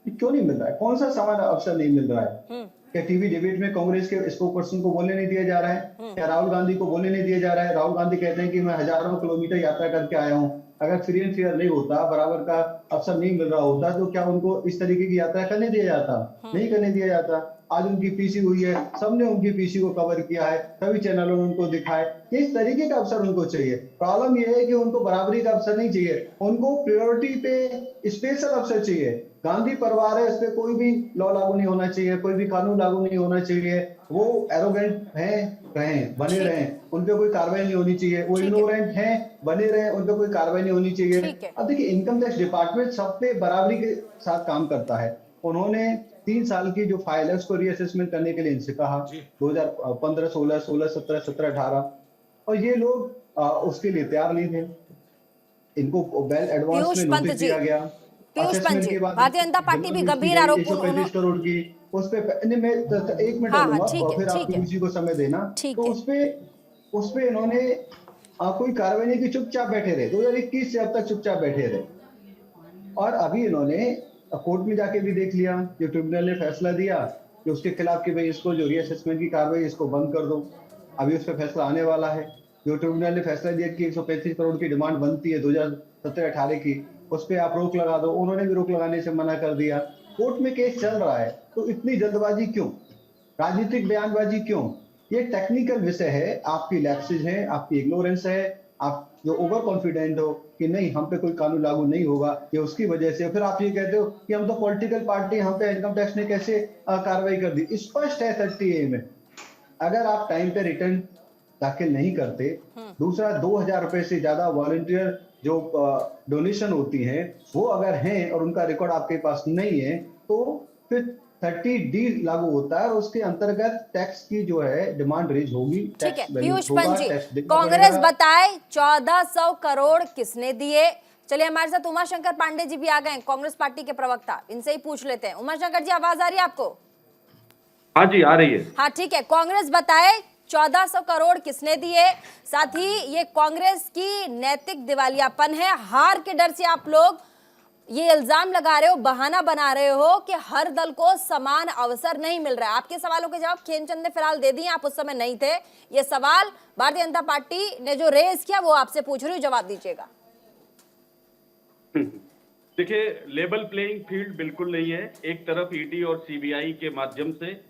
क्यों नहीं मिल रहा है? कौन सा समान अवसर नहीं मिल रहा है? क्या टीवी डिबेट में कांग्रेस के स्पोकपर्सन को बोलने नहीं दिया जा रहा है? क्या राहुल गांधी को बोलने नहीं दिया जा रहा है? राहुल गांधी कहते हैं कि मैं हजारों किलोमीटर यात्रा करके आया हूँ। अगर फ्री एंड फेयर नहीं होता, बराबर का अवसर नहीं मिल रहा होता तो क्या उनको इस तरीके की यात्रा करने दिया जाता? नहीं करने दिया जाता। आज उनकी पीसी हुई है, सबने उनकी पीसी को कवर किया है, सभी चैनलों ने उनको दिखाया। किस तरीके का अवसर उनको चाहिए? प्रॉब्लम यह है कि उनको बराबरी का अवसर नहीं चाहिए, उनको प्रायोरिटी पे स्पेशल अवसर चाहिए। गांधी परिवार है, इस पे कोई भी लॉ लागू नहीं होना चाहिए, कोई भी कानून लागू नहीं होना चाहिए। वो एरोगेंट हैं, रहें, बने रहें, उन पे कोई कार्रवाई नहीं होनी चाहिए। वो इग्नोरेंट हैं, बने रहें, उन पे कोई कार्रवाई नहीं होनी चाहिए। अब देखिए, इनकम टैक्स डिपार्टमेंट सब पे बराबरी के साथ काम करता है। उन्होंने 3 साल की जो फाइल है उसको रीअसेसमेंट करने के लिए इनसे कहा, 2015, 16, 17, 18, और ये लोग उसके लिए तैयार नहीं थे। इनको वेल एडवांस में नोटिस दिया गया। पीयूष पंत जी, भारतीय जनता पार्टी भी गंभीर आरोप 135 करोड़ की उस पे मैं 1 मिनट दूंगा और फिर आप किसी को समय देना। तो उस पे इन्होंने कोई कार्रवाई नहीं की, चुपचाप बैठे रहे। 2021 से अब तक चुपचाप बैठे रहे, और अभी इन्होंने कोर्ट में जाके भी देख लिया, जो ट्रिब्यूनल ने फैसला दिया कि उसके खिलाफ कि भाई इसको जो रीअसेसमेंट की कार्रवाई इसको बंद कर दो। अभी उस पर फैसला आने वाला है। जो ट्रिब्यूनल ने फैसला दिया कि 135 करोड़ की डिमांड बनती है 2017-18 की, उस पर आप रोक लगा दो, उन्होंने भी रोक लगाने से मना कर दिया। कोर्ट में केस चल रहा है, तो इतनी जल्दबाजी क्यों? राजनीतिक बयानबाजी क्यों? ये टेक्निकल विषय है, आपकी लैप्सेज है, आपकी इग्नोरेंस है, आप जो ओवर कॉन्फिडेंट हो कि नहीं हम पे कोई कानून लागू नहीं होगा, ये उसकी वजह से। फिर आप ये कहते हो कि हम तो पॉलिटिकल पार्टी, हम पे इनकम टैक्स ने कैसे कार्रवाई कर दी। स्पष्ट है 30A में, अगर आप टाइम पे रिटर्न दाखिल नहीं करते, दूसरा 2000 रुपए से ज्यादा वॉलंटियर जो डोनेशन होती है वो अगर हैं और उनका रिकॉर्ड आपके पास नहीं है, तो फिर 30D लागू होता है और उसके अंतर्गत टैक्स की जो है डिमांड रेज होगी। ठीक है पीयूष पंत जी, कांग्रेस बताए 1400 करोड़ किसने दिए? चलिए, हमारे साथ उमाशंकर पांडे जी भी आ गए, कांग्रेस पार्टी के प्रवक्ता, इनसे ही पूछ लेते हैं। उमाशंकर जी, आवाज आ रही है आपको? हाँ जी, आ रही है। हाँ ठीक है, कांग्रेस बताए 1400 करोड़ किसने दिए? साथ ही ये कांग्रेस की नैतिक दिवालियापन है, हार के डर से आप लोग ये इल्जाम लगा रहे हो, बहाना बना रहे हो कि हर दल को समान अवसर नहीं मिल रहा है। आपके सवालों के जवाब खेमचंद ने फिलहाल दे दिए, आप उस समय नहीं थे। ये सवाल भारतीय जनता पार्टी ने जो रेज किया वो आपसे पूछ रही हूँ, जवाब दीजिएगा। देखिए, लेवल प्लेइंग फील्ड बिल्कुल नहीं है। एक तरफ ईडी और सीबीआई के माध्यम से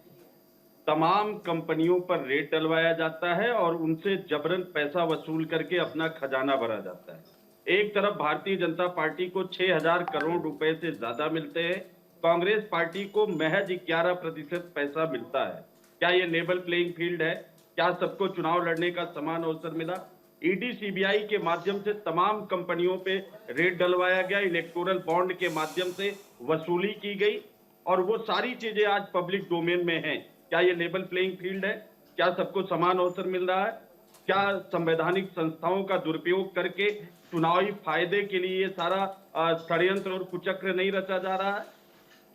तमाम कंपनियों पर रेट डलवाया जाता है और उनसे जबरन पैसा वसूल करके अपना खजाना भरा जाता है। एक तरफ भारतीय जनता पार्टी को 6000 करोड़ रुपए से ज्यादा मिलते हैं, कांग्रेस पार्टी को महज 11% पैसा मिलता है। क्या ये लेवल प्लेइंग फील्ड है? क्या सबको चुनाव लड़ने का समान अवसर मिला? ईडी सीबीआई के माध्यम से तमाम कंपनियों पे रेट डलवाया गया, इलेक्टोरल बॉन्ड के माध्यम से वसूली की गई और वो सारी चीजें आज पब्लिक डोमेन में हैं। क्या ये लेवल प्लेइंग फील्ड है? क्या सबको समान अवसर मिल रहा है? क्या संवैधानिक संस्थाओं का दुरुपयोग करके चुनावी फायदे के लिए सारा षड्यंत्र और कुचक्र नहीं रचा जा रहा है?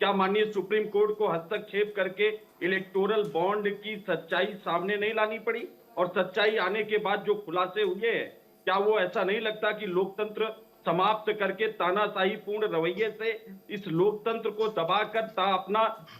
क्या माननीय सुप्रीम कोर्ट को हस्तक्षेप करके इलेक्टोरल बॉन्ड की सच्चाई सामने नहीं लानी पड़ी? और सच्चाई आने के बाद जो खुलासे हुए हैं, क्या वो ऐसा नहीं लगता कि लोकतंत्र समाप्त करके तानाशाही पूर्ण रवैये से इस लोकतंत्र को दबाकर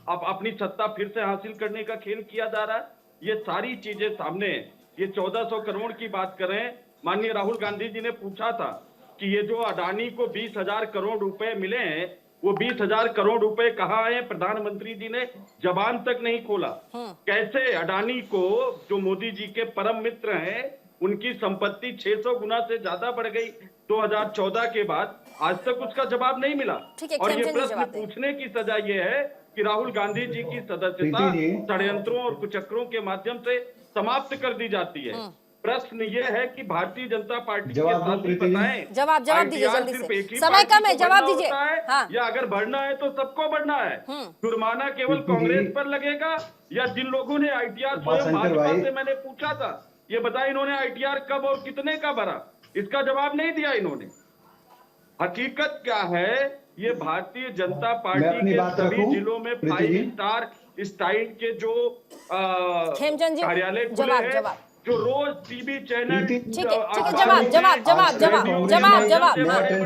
अपनी सत्ता फिर से हासिल करने का खेल किया जा रहा है? ये सारी चीजें सामने हैं। ये 1400 करोड़ की बात कर रहे हैं। माननीय राहुल गांधी जी ने पूछा था कि ये जो अडानी को 20,000 करोड़ रुपए मिले हैं, वो 20,000 करोड़ रुपए कहाँ आए? प्रधानमंत्री जी ने जबान तक नहीं खोला। कैसे अडानी को, जो मोदी जी के परम मित्र हैं, उनकी संपत्ति 600 गुना से ज्यादा बढ़ गई 2014 के बाद, आज तक उसका जवाब नहीं मिला। और ये प्रश्न पूछने की सजा ये है कि राहुल गांधी जी की सदस्यता षड्यंत्रों और कुचक्रों के माध्यम से समाप्त कर दी जाती है। प्रश्न ये है कि भारतीय जनता पार्टी के साथी बताएं, जवाब दीजिए जल्दी से, समय कम है, जवाब दीजिए। हाँ। या अगर बढ़ना है तो सबको बढ़ना है? जुर्माना केवल कांग्रेस पर लगेगा या जिन लोगों ने आईटीआर स्वयं भाजपा से मैंने पूछा था, ये बताया इन्होंने आईटीआर कब और कितने का भरा? इसका जवाब नहीं दिया इन्होंने। हकीकत क्या है? ये भारतीय जनता पार्टी के सभी जिलों में 5 स्टार स्टाइल के जो कार्यालय खुले हैं, जो रोज टीवी चैनल जवाब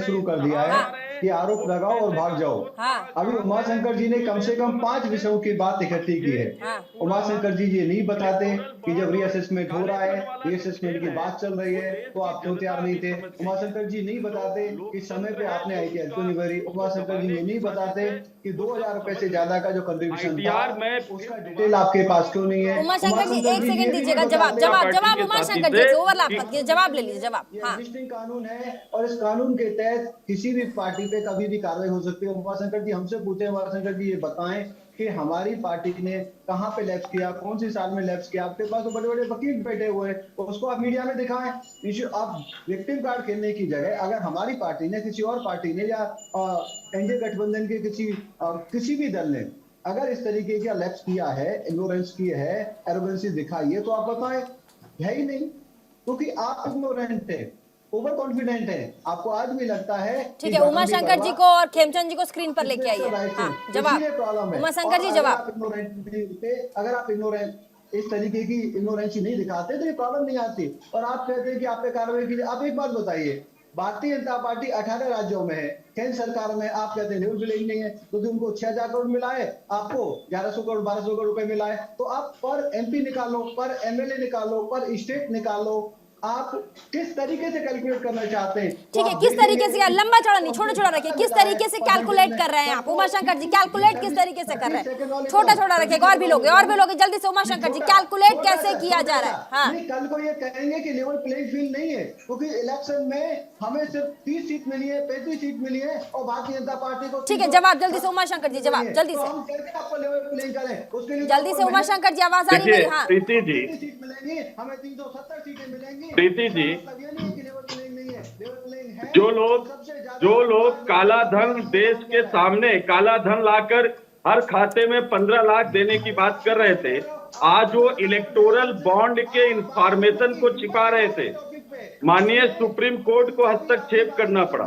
शुरू कर दिया है। कि आरोप लगाओ और भाग जाओ। हाँ। अभी उमाशंकर जी ने कम से कम 5 विषयों की बात इकट्ठी की है। हाँ। उमाशंकर जी ये नहीं बताते कि जब रीअसेसमेंट हो रहा है, रीअसेसमेंट की बात चल रही है, तो आप क्यों तैयार नहीं थे। उमाशंकर जी नहीं बताते कि समय पे आपने ITR क्यों नहीं भरी। उमाशंकर जी ये नहीं बताते कि 2000 रुपए से ज्यादा का जो कंट्रीब्यूशन था उसका डिटेल आपके पास क्यों नहीं है। उमाशंकर जी एक सेकंड दीजिएगा, जवाब उमाशंकर जी से ओवरलैप मत कीजिए, जवाब ले लीजिए, जवाब। ये हाँ। एग्जिस्टिंग कानून है और इस कानून के तहत किसी भी पार्टी पे कभी भी कार्रवाई हो सकती है। उमाशंकर जी हमसे पूछे, उमाशंकर जी ये बताएं कि हमारी पार्टी ने कहां पे लैप्स किया, कौन सी साल में लैप्स किया। आपके पास तो बड़े बड़े वकील बैठे हुए हैं, उसको आप मीडिया में दिखाएं। आप विक्टिम कार्ड खेलने की जगह अगर हमारी पार्टी ने, किसी और पार्टी ने या एनडीए गठबंधन के किसी भी दल ने अगर इस तरीके का लैप्स किया है, इग्नोरेंस की है, एरोगेंसी दिखाई है, तो आप बताएं। है ही नहीं, क्योंकि आप इग्नोरेंट है, ओवर कॉन्फिडेंट है। आपको आज भी लगता है। ठीक है, उमाशंकर जी को और खेमचंद जी को स्क्रीन पर लेके आइए। हाँ, जवाब उमाशंकर जी, जवाब। अगर आप इग्नोरेंट इस तरीके की इग्नोरेंसी नहीं दिखाते तो ये प्रॉब्लम नहीं आती। और आप कहते हैं कि आप पे कार्रवाई की। आप एक बात बताइए, भारतीय जनता पार्टी 18 राज्यों में है, केंद्र सरकार में आप कहते हैं लेवल प्लेइंग नहीं है, क्योंकि उनको 6000 करोड़ मिला है, आपको 1100 करोड़ 1200 करोड़ रुपए मिला है। तो आप पर MP निकालो, पर MLA निकालो, पर स्टेट निकालो, आप किस तरीके से कैलकुलेट करना चाहते हैं। ठीक है, किस तरीके से, लंबा चौड़ा नहीं, छोटा छोटा रखिए, किस तरीके से कैलकुलेट कर रहे हैं आप उमाशंकर जी, कैलकुलेट किस तरीके से कर रहे हैं, छोटा छोटा रखिए। और भी लोग जल्दी से उमाशंकर जी, कैलकुलेट कैसे किया जा रहा है। हाँ, कल को ये कहेंगे कि लेवल प्लेइंग फील्ड नहीं है, क्योंकि इलेक्शन में हमें सिर्फ 30 सीट मिली है, 35 सीट मिली है और भारतीय जनता पार्टी को। ठीक है, जवाब जल्दी से उमाशंकर जी, जवाब जल्दी से, हम कैसे आपको लेवल प्लेइंग करें, उसके लिए जल्दी से उमाशंकर जी, आवाज आ रही है। हाँ, प्रीति जी, सीट मिलेंगी, हमें 370 सीटें मिलेंगी। प्रीति जी, जो लोग काला धन देश के सामने काला धन लाकर हर खाते में 15 लाख देने की बात कर रहे थे, आज वो इलेक्टोरल बॉन्ड के इंफॉर्मेशन को छिपा रहे थे। माननीय सुप्रीम कोर्ट को हस्तक्षेप करना पड़ा,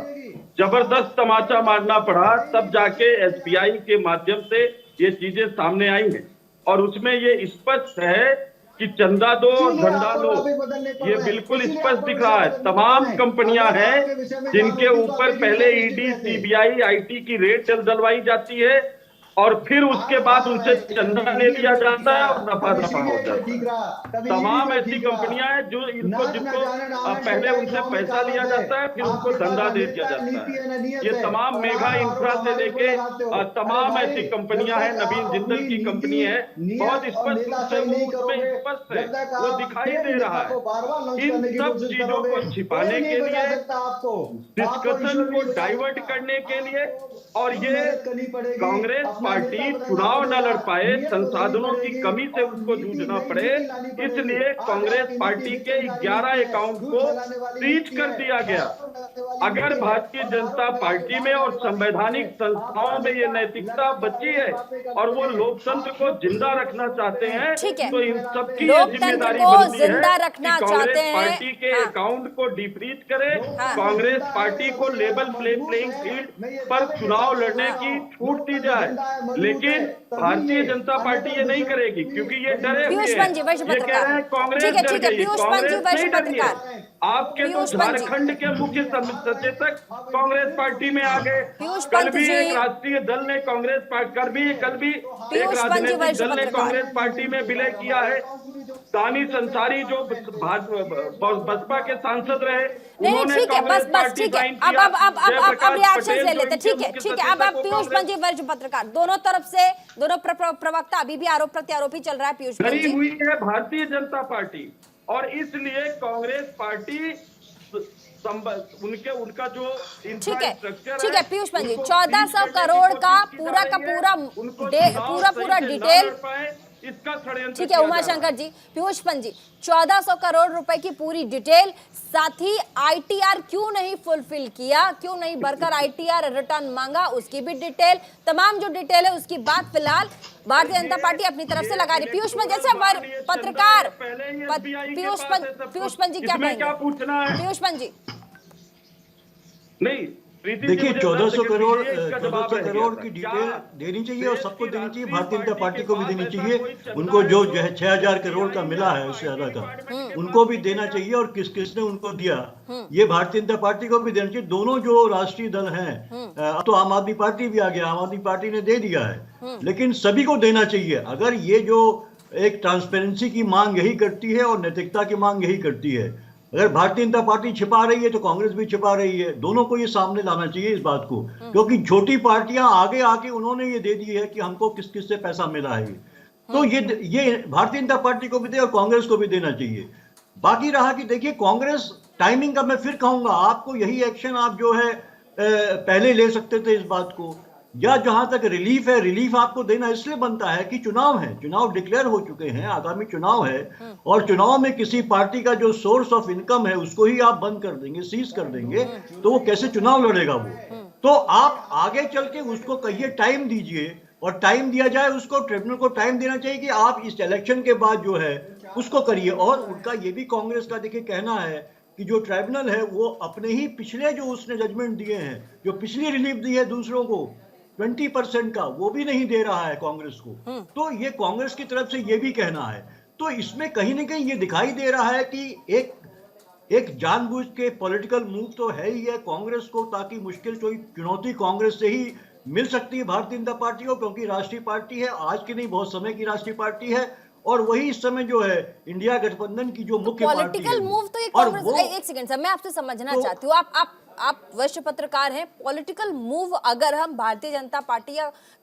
जबरदस्त तमाचा मारना पड़ा, तब जाके SBI के माध्यम से ये चीजें सामने आई हैं। और उसमें ये स्पष्ट है कि चंदा दो और धंधा लो, ये बिल्कुल स्पष्ट दिख रहा है। तमाम कंपनियां हैं जिनके ऊपर पहले ED, CBI, IT की रेड डलवाई जाती है और फिर उसके बाद उनसे चंदा ले लिया जाता है और नफा हो जाता है। तमाम ऐसी कंपनियां हैं जो जिनको पहले उनसे पैसा लिया जाता है, फिर उनको धंधा दे दिया जाता है। ये तमाम मेगा इंफ्रा से लेके तमाम ऐसी कंपनियां हैं, नवीन जिंदल की कंपनी है, बहुत स्पष्ट है, वो दिखाई दे रहा है। इन सब चीजों को छिपाने के लिए, डिस्कशन को डाइवर्ट करने के लिए, और ये कांग्रेस पार्टी चुनाव न लड़ पाए, संसाधनों की कमी से उसको जूझना पड़े, इसलिए कांग्रेस पार्टी के 11 अकाउंट को फ्रीज कर दिया गया। अगर भारतीय जनता पार्टी में और संवैधानिक संस्थाओं में ये नैतिकता बची है और वो लोकतंत्र को जिंदा रखना चाहते हैं, तो इन सबकी जिम्मेदारी बनती है कि कांग्रेस पार्टी के अकाउंट को डिफ्रीज करे, कांग्रेस पार्टी को लेवल प्लेइंग फील्ड पर चुनाव लड़ने की छूट दी जाए। लेकिन भारतीय जनता पार्टी ये नहीं करेगी, क्योंकि ये डरे हुए हैं। ये कह रहे हैं कांग्रेस डर गई, कांग्रेस नहीं डरी है। आपके तो झारखंड के मुख्य सचेतक कांग्रेस पार्टी में आ गए। कल भी एक राष्ट्रीय दल ने कांग्रेस पार्टी, कल भी एक राजनीतिक दल ने कांग्रेस पार्टी में विलय किया है। दानिश अंसारी जो बसपा के सांसद रहे, नहीं, ठीक है, बस ठीक है। अब रिएक्शन ले लेते, ठीक है। अब पीयूष पंजी वरिष्ठ पत्रकार, दोनों तरफ से दोनों प्रवक्ता, अभी भी आरोप प्रत्यारोप ही चल रहा है। पीयूष डरी हुई है भारतीय जनता पार्टी, और इसलिए कांग्रेस पार्टी उनका जो इंफ्रास्ट्रक्चर, ठीक है पीयूष पंजी, 1400 करोड़ का पूरा डिटेल, इसका षड्यंत्र, ठीक है उमाशंकर जी। पीयूष पंजी, 1400 करोड़ रुपए की पूरी डिटेल, साथ ही ITR क्यों नहीं फुलफिल किया, क्यों नहीं भरकर ITR रिटर्न मांगा, उसकी भी डिटेल, तमाम जो डिटेल है उसकी बात फिलहाल भारतीय जनता पार्टी अपनी तरफ से लगा रही। पीयूष पंजी, जैसे पत्रकार पीयूष पंजी क्या कहेंगे? क्या पूछना है? पीयूष पंजी नहीं, देखिए 1400 करोड़ की डिटेल देनी चाहिए और सबको देनी चाहिए, भारतीय जनता पार्टी को भी देनी चाहिए, उनको जो है 6000 करोड़ का मिला है उससे ज्यादा का उनको भी देना चाहिए, और किस किसने उनको दिया ये भारतीय जनता पार्टी को भी देना चाहिए। दोनों जो राष्ट्रीय दल हैं, अब तो आम आदमी पार्टी भी आ गया, आम आदमी पार्टी ने दे दिया है, लेकिन सभी को देना चाहिए। अगर ये जो एक ट्रांसपेरेंसी की मांग यही करती है और नैतिकता की मांग यही करती है, अगर भारतीय जनता पार्टी छिपा रही है तो कांग्रेस भी छिपा रही है। दोनों को ये सामने लाना चाहिए इस बात को, क्योंकि छोटी पार्टियां आगे आके उन्होंने ये दे दी है कि हमको किस किस से पैसा मिला है। तो ये भारतीय जनता पार्टी को भी दे और कांग्रेस को भी देना चाहिए। बाकी रहा कि देखिए कांग्रेस टाइमिंग का, मैं फिर कहूंगा आपको, यही एक्शन आप जो है पहले ले सकते थे इस बात को, या जहां तक रिलीफ है, रिलीफ आपको देना इसलिए बनता है कि चुनाव है, चुनाव डिक्लेयर हो चुके हैं, आगामी चुनाव है, और चुनाव में किसी पार्टी का जो सोर्स ऑफ इनकम है उसको ही आप बंद कर देंगे, सीज कर देंगे, तो वो कैसे चुनाव लड़ेगा वो। तो आप आगे चल के उसको कहिए टाइम दीजिए, और टाइम दिया जाए उसको, ट्रिब्यूनल को टाइम देना चाहिए कि आप इस इलेक्शन के बाद जो है उसको करिए। और उनका ये भी कांग्रेस का देखिए कहना है कि जो ट्राइब्यूनल है वो अपने ही पिछले जो उसने जजमेंट दिए हैं, जो पिछली रिलीफ दी है दूसरों को 20% का, वो भी नहीं दे रहा है कांग्रेस को। तो ये कांग्रेस की तरफ से ये भी कहना है। तो इसमें कहीं ना कहीं ये दिखाई दे रहा है कि एक जानबूझ के पॉलिटिकल मूव तो है ही है कांग्रेस को, ताकि मुश्किल कोई चुनौती कांग्रेस से ही मिल सकती है भारतीय जनता पार्टी को, क्योंकि राष्ट्रीय पार्टी है, आज की नहीं बहुत समय की राष्ट्रीय पार्टी है, और वही इस समय जो है इंडिया गठबंधन की जो मुख्य पार्टी है। पॉलिटिकल मूव तो ये कांग्रेस, एक सेकंड सर, मैं आपसे समझना चाहती हूँ, आप वरिष्ठ पत्रकार हैं, पॉलिटिकल मूव अगर हम भारतीय जनता पार्टी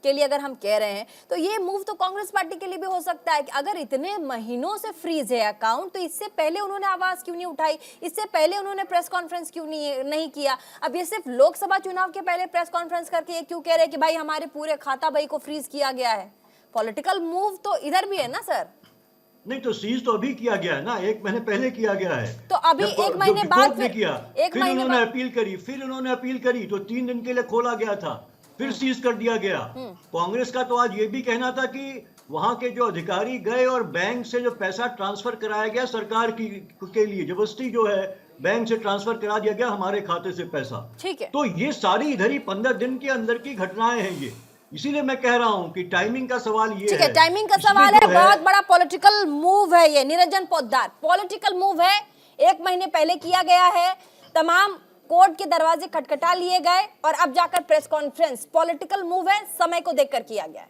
के लिए अगर हम कह रहे हैं, तो ये मूव तो कांग्रेस पार्टी के लिए भी हो सकता है कि अगर इतने महीनों से फ्रीज है अकाउंट, तो इससे पहले उन्होंने आवाज क्यों नहीं उठाई, इससे पहले उन्होंने प्रेस कॉन्फ्रेंस क्यों नहीं किया। अब ये सिर्फ लोकसभा चुनाव के पहले प्रेस कॉन्फ्रेंस करके ये क्यों कह रहे हैं कि भाई हमारे पूरे खाता बही को फ्रीज किया गया है। पॉलिटिकल मूव तो इधर भी है ना सर। नहीं तो सीज तो अभी किया गया है ना, 1 महीने पहले किया गया है, तो अभी 1 महीने बाद फिर किया, फिर उन्होंने अपील करी, तो 3 दिन के लिए खोला गया था, फिर सीज कर दिया गया। कांग्रेस का तो आज ये भी कहना था कि वहां के जो अधिकारी गए और बैंक से जो पैसा ट्रांसफर कराया गया सरकार के लिए, जबरदस्ती जो है बैंक से ट्रांसफर करा दिया गया हमारे खाते से पैसा। ठीक है, तो ये सारी इधर ही 15 दिन के अंदर की घटनाएं हैं ये, इसीलिए मैं कह रहा हूं कि टाइमिंग का सवाल ये है। ठीक है, टाइमिंग का सवाल है, बहुत बड़ा पॉलिटिकल मूव है ये। निरंजन पोद्दार, पॉलिटिकल मूव है, 1 महीने पहले किया गया है, तमाम कोर्ट के दरवाजे खटखटा लिए गए और अब जाकर प्रेस कॉन्फ्रेंस, पॉलिटिकल मूव है, समय को देखकर किया गया है।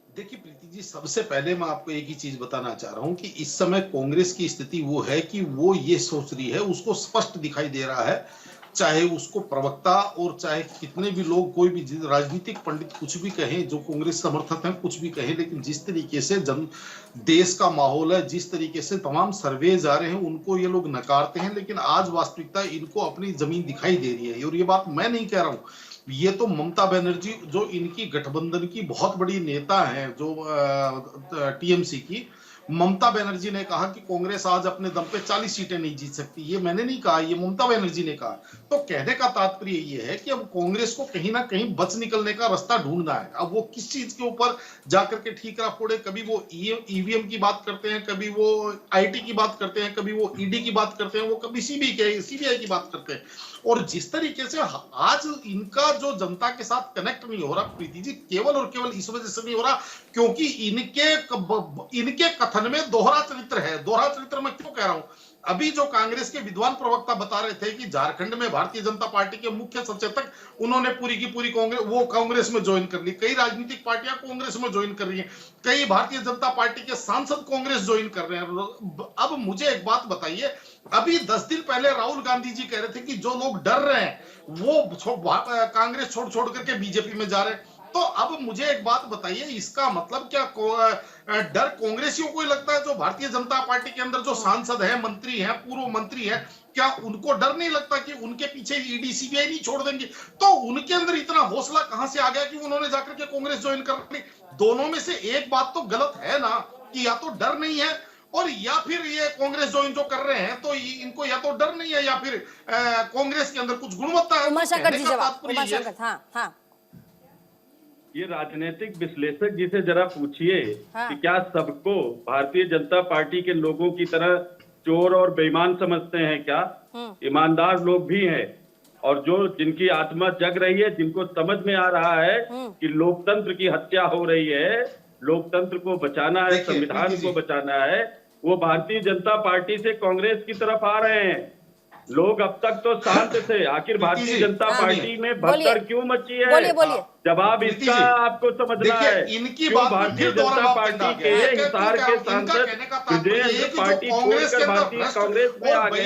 देखिए प्रीति जी, सबसे पहले मैं आपको एक ही चीज बताना चाह रहा हूं कि इस समय कांग्रेस की स्थिति वो है कि वो ये सोच रही है, उसको स्पष्ट दिखाई दे रहा है, चाहे उसको प्रवक्ता और चाहे कितने भी लोग, कोई भी राजनीतिक पंडित कुछ भी कहें, जो कांग्रेस समर्थक हैं कुछ भी कहें, लेकिन जिस तरीके से देश का माहौल है, जिस तरीके से तमाम सर्वे जा रहे हैं, उनको ये लोग नकारते हैं, लेकिन आज वास्तविकता इनको अपनी जमीन दिखाई दे रही है। और ये बात मैं नहीं कह रहा हूं, ये तो ममता बनर्जी जो इनकी गठबंधन की बहुत बड़ी नेता हैं, जो टीएमसी की, ममता बनर्जी ने कहा कि कांग्रेस आज अपने दम पे 40 सीटें नहीं जीत सकती। ये मैंने नहीं कहा, ये ममता बनर्जी ने कहा। तो कहने का तात्पर्य ये है कि अब कांग्रेस को कहीं ना कहीं बच निकलने का रास्ता ढूंढना है। अब वो किस चीज के ऊपर जाकर के ठीकरा फोड़े, कभी वो ईवीएम की बात करते हैं, कभी वो आईटी की बात करते हैं, कभी वो ईडी की बात करते हैं, वो कभी सीबीआई की बात करते हैं। और जिस तरीके से आज इनका जो जनता के साथ कनेक्ट नहीं हो रहा प्रीति जी, केवल और केवल इस वजह से नहीं हो रहा क्योंकि इनके कथन में दोहरा चरित्र है। दोहरा चरित्र मैं क्यों कह रहा हूं, अभी जो कांग्रेस के विद्वान प्रवक्ता बता रहे थे कि झारखंड में भारतीय जनता पार्टी के मुख्य सचेतक, उन्होंने पूरी की पूरी कांग्रेस में ज्वाइन कर ली, कई राजनीतिक पार्टियां कांग्रेस में ज्वाइन कर रही हैं, कई भारतीय जनता पार्टी के सांसद कांग्रेस ज्वाइन कर रहे हैं। अब मुझे एक बात बताइए, अभी 10 दिन पहले राहुल गांधी जी कह रहे थे कि जो लोग डर रहे हैं वो कांग्रेस छोड़ करके बीजेपी में जा रहे हैं। तो अब मुझे एक बात बताइए, इसका मतलब क्या डर कांग्रेसियों को ही लगता है? जो भारतीय जनता पार्टी के अंदर जो सांसद है, मंत्री है, पूर्व मंत्री है, क्या उनको डर नहीं लगता कि उनके पीछे ईडी सीबीआई नहीं छोड़ देंगे? तो उनके अंदर इतना हौसला कहां से आ गया कि उन्होंने जाकर के कांग्रेस ज्वाइन कर ली? दोनों में से एक बात तो गलत है ना, कि या तो डर नहीं है और या फिर ये कांग्रेस ज्वाइन जो कर रहे हैं तो इनको या तो डर नहीं है या फिर कांग्रेस के अंदर कुछ गुणवत्ता है। उमाशंकर जी जवाब, उमाशंकर, हाँ। ये राजनीतिक विश्लेषक जी से जरा पूछिए कि क्या सबको भारतीय जनता पार्टी के लोगों की तरह चोर और बेईमान समझते हैं क्या? ईमानदार लोग भी हैं और जो जिनकी आत्मा जग रही है, जिनको समझ में आ रहा है कि लोकतंत्र की हत्या हो रही है, लोकतंत्र को बचाना है, संविधान को बचाना है, वो भारतीय जनता पार्टी से कांग्रेस की तरफ आ रहे हैं। लोग अब तक तो शांत थे, आखिर भारतीय जनता पार्टी में भगदड़ क्यों मची है? बोलिए। जवाब इसका आपको समझना है। इनकी क्यों बात भारतीय जनता पार्टी के हिसार के सांसद विजय पार्टी छोड़कर भारतीय कांग्रेस में आ गए,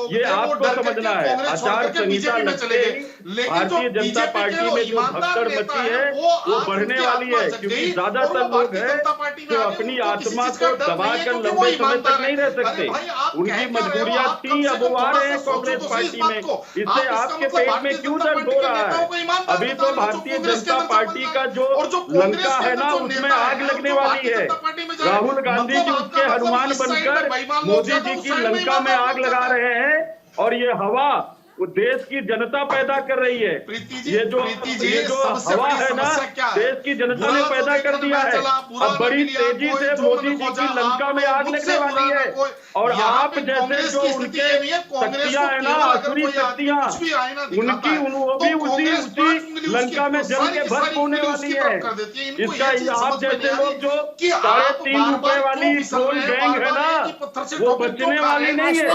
ये आपको समझना है। आचार संहिता लगते ही भारतीय जनता पार्टी में जो भगदड़ मची है वो बढ़ने वाली है, क्योंकि ज्यादातर लोग हैं जो अपनी आत्मा को दबाकर लंबे समय तक नहीं रह सकते। उनकी मजबूरियां थी, अब वो आ रहे हैं कांग्रेस पार्टी में। इससे आपके पेट में क्यों दर्द हो रहा है? अभी तो भारतीय जनता पार्टी का जो लंका है ना, उसमें आग लगने वाली है। राहुल गांधी जी उसके हनुमान बनकर मोदी जी की लंका में आग लगा रहे हैं, और ये हवा वो देश की जनता पैदा कर रही है। ये जो हवा है ना, देश की जनता ने पैदा कर दिया है। अब बड़ी तेजी से मोदी जी की लंका में आग लगने वाली है, और आप जैसे जो उनके शक्तियां है ना, आसुरी शक्तियां, उनकी वो भी उसी लंका में जल के भस्म होने वाली है। इसका आप जैसे लोग जो 3.5 रुपए वाली ट्रोल गैंग है ना, वो बचने वाली नहीं है।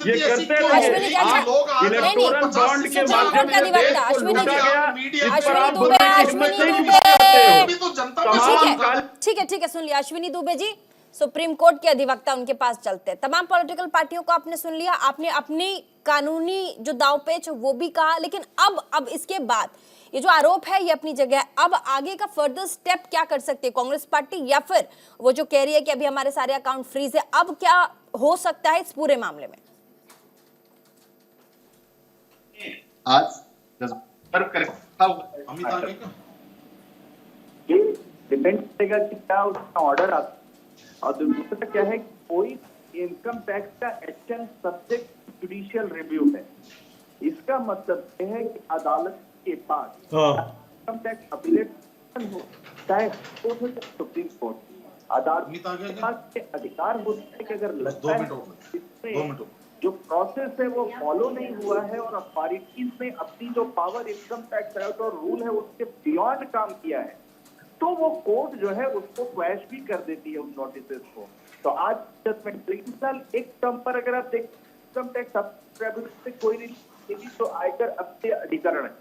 ये करते रहिए। इलेक्टोरल बॉन्ड के माध्यम से देश को लूटा गया, इस पर आप बोलने की हिम्मत नहीं करते। ठीक है, सुन लिया अश्विनी दुबे जी। सुप्रीम कोर्ट के अधिवक्ता, उनके पास चलते हैं। तमाम पॉलिटिकल पार्टियों को आपने सुन लिया, आपने अपनी कानूनी जो दांवपेच वो भी कहा, लेकिन अब इसके बाद ये जो आरोप है ये अपनी जगह है। अब आगे का फर्दर स्टेप क्या कर सकती है कांग्रेस पार्टी, या फिर वो जो कह रही है कि अभी हमारे सारे अकाउंट फ्रीज है, अब क्या हो सकता है इस पूरे मामले में? आज डिपेंड करेगा कि क्या उसका ऑर्डर आता, और दूसरा क्या है, कोई इनकम टैक्स का एक्शन सब्जेक्ट जुडिशियल रिव्यू है। इसका मतलब यह है कि अदालत के पास इनकम टैक्स अपीलेट हो, चाहे सुप्रीम कोर्ट, अदालत के पास अधिकार होता है कि अगर लगता है इसमें जो प्रोसेस है वो फॉलो नहीं हुआ है और अथॉरिटीज ने अपनी जो पावर इनकम टैक्स एक्ट और रूल है उसके बियॉन्ड काम किया है, तो वो कोर्ट जो है उसको क्वैश भी कर देती है उन नोटिस को। तो आज जजमेंट एक टर्म पर अगर आप देख, इनकम टैक्स से कोई नहीं, तो आयकर अपने अधिकरण है।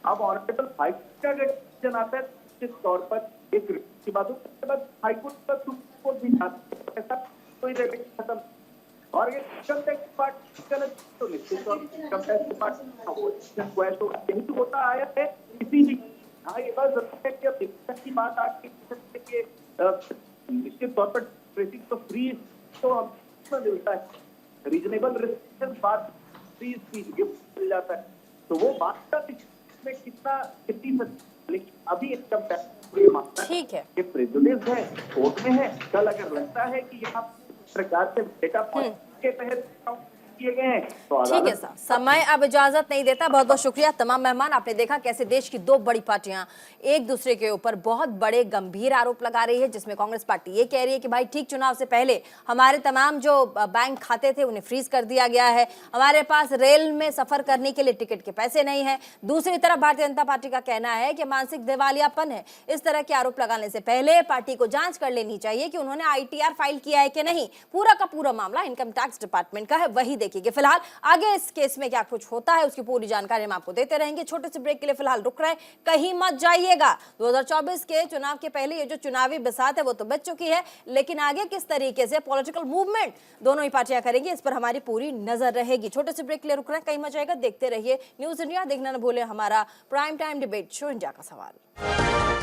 अब ऑनरेबल हाईकोर्ट का अगर डिसीजन आता है निश्चित तौर पर एक की बात हो, उसके बाद हाईकोर्ट का सुप्रीम कोर्ट भी जाता है, ऐसा कोई रेवेन्यू खत्म। और ये इनकम टैक्स डिपार्टमेंट गलत, तो निश्चित तौर पर इनकम टैक्स डिपार्टमेंट यही तो होता आया है इसीलिए। हाँ, ये बात जरूर है कि अब दिक्कत की बात आती है, निश्चित तौर पर ट्रेसिंग तो फ्री तो हम मिलता है, रीजनेबल रिस्ट्रिक्शन बात फ्री गिफ्ट मिल जाता है, तो वो बात का में कितनी, लेकिन अभी इनकम टैक्स ठीक है, ये प्रेजुडिस है, कोर्ट में है। कल अगर लगता है कि यहाँ प्रकार से डेटा के तहत किए गए हैं तो ठीक है सर, समय अब इजाजत नहीं देता। बहुत बहुत शुक्रिया तमाम मेहमान। आपने देखा कैसे देश की दो बड़ी पार्टियां एक दूसरे के ऊपर बहुत बड़े गंभीर आरोप लगा रही है, जिसमें कांग्रेस पार्टी ये कह रही है कि भाई ठीक चुनाव से पहले हमारे तमाम जो बैंक खाते थे उन्हें फ्रीज कर दिया गया है, हमारे पास रेल में सफर करने के लिए टिकट के पैसे नहीं है। दूसरी तरफ भारतीय जनता पार्टी का कहना है कि मानसिक दिवालियापन है। इस तरह के आरोप लगाने से पहले पार्टी को जांच कर लेनी चाहिए कि उन्होंने ITR फाइल किया है कि नहीं। पूरा का पूरा मामला इनकम टैक्स डिपार्टमेंट का है, वही देखिए। फिलहाल आगे इस केस में क्या कुछ होता है उसकी पूरी जानकारी हम आपको देते रहेंगे। छोटे से ब्रेक के लिए फिलहाल रुक रहे हैं, कहीं मत जाइएगा। 2024 के चुनाव के पहले ये जो चुनावी बिसात है वो तो बच चुकी है, लेकिन आगे किस तरीके से पॉलिटिकल मूवमेंट दोनों ही पार्टियां करेंगी इस पर हमारी पूरी नजर रहेगी। छोटे से ब्रेक के लिए रुक रहे हैं, कहीं मत जाइएगा। देखते रहिए न्यूज इंडिया। देखना न भूलें हमारा prime time debate show India का सवाल।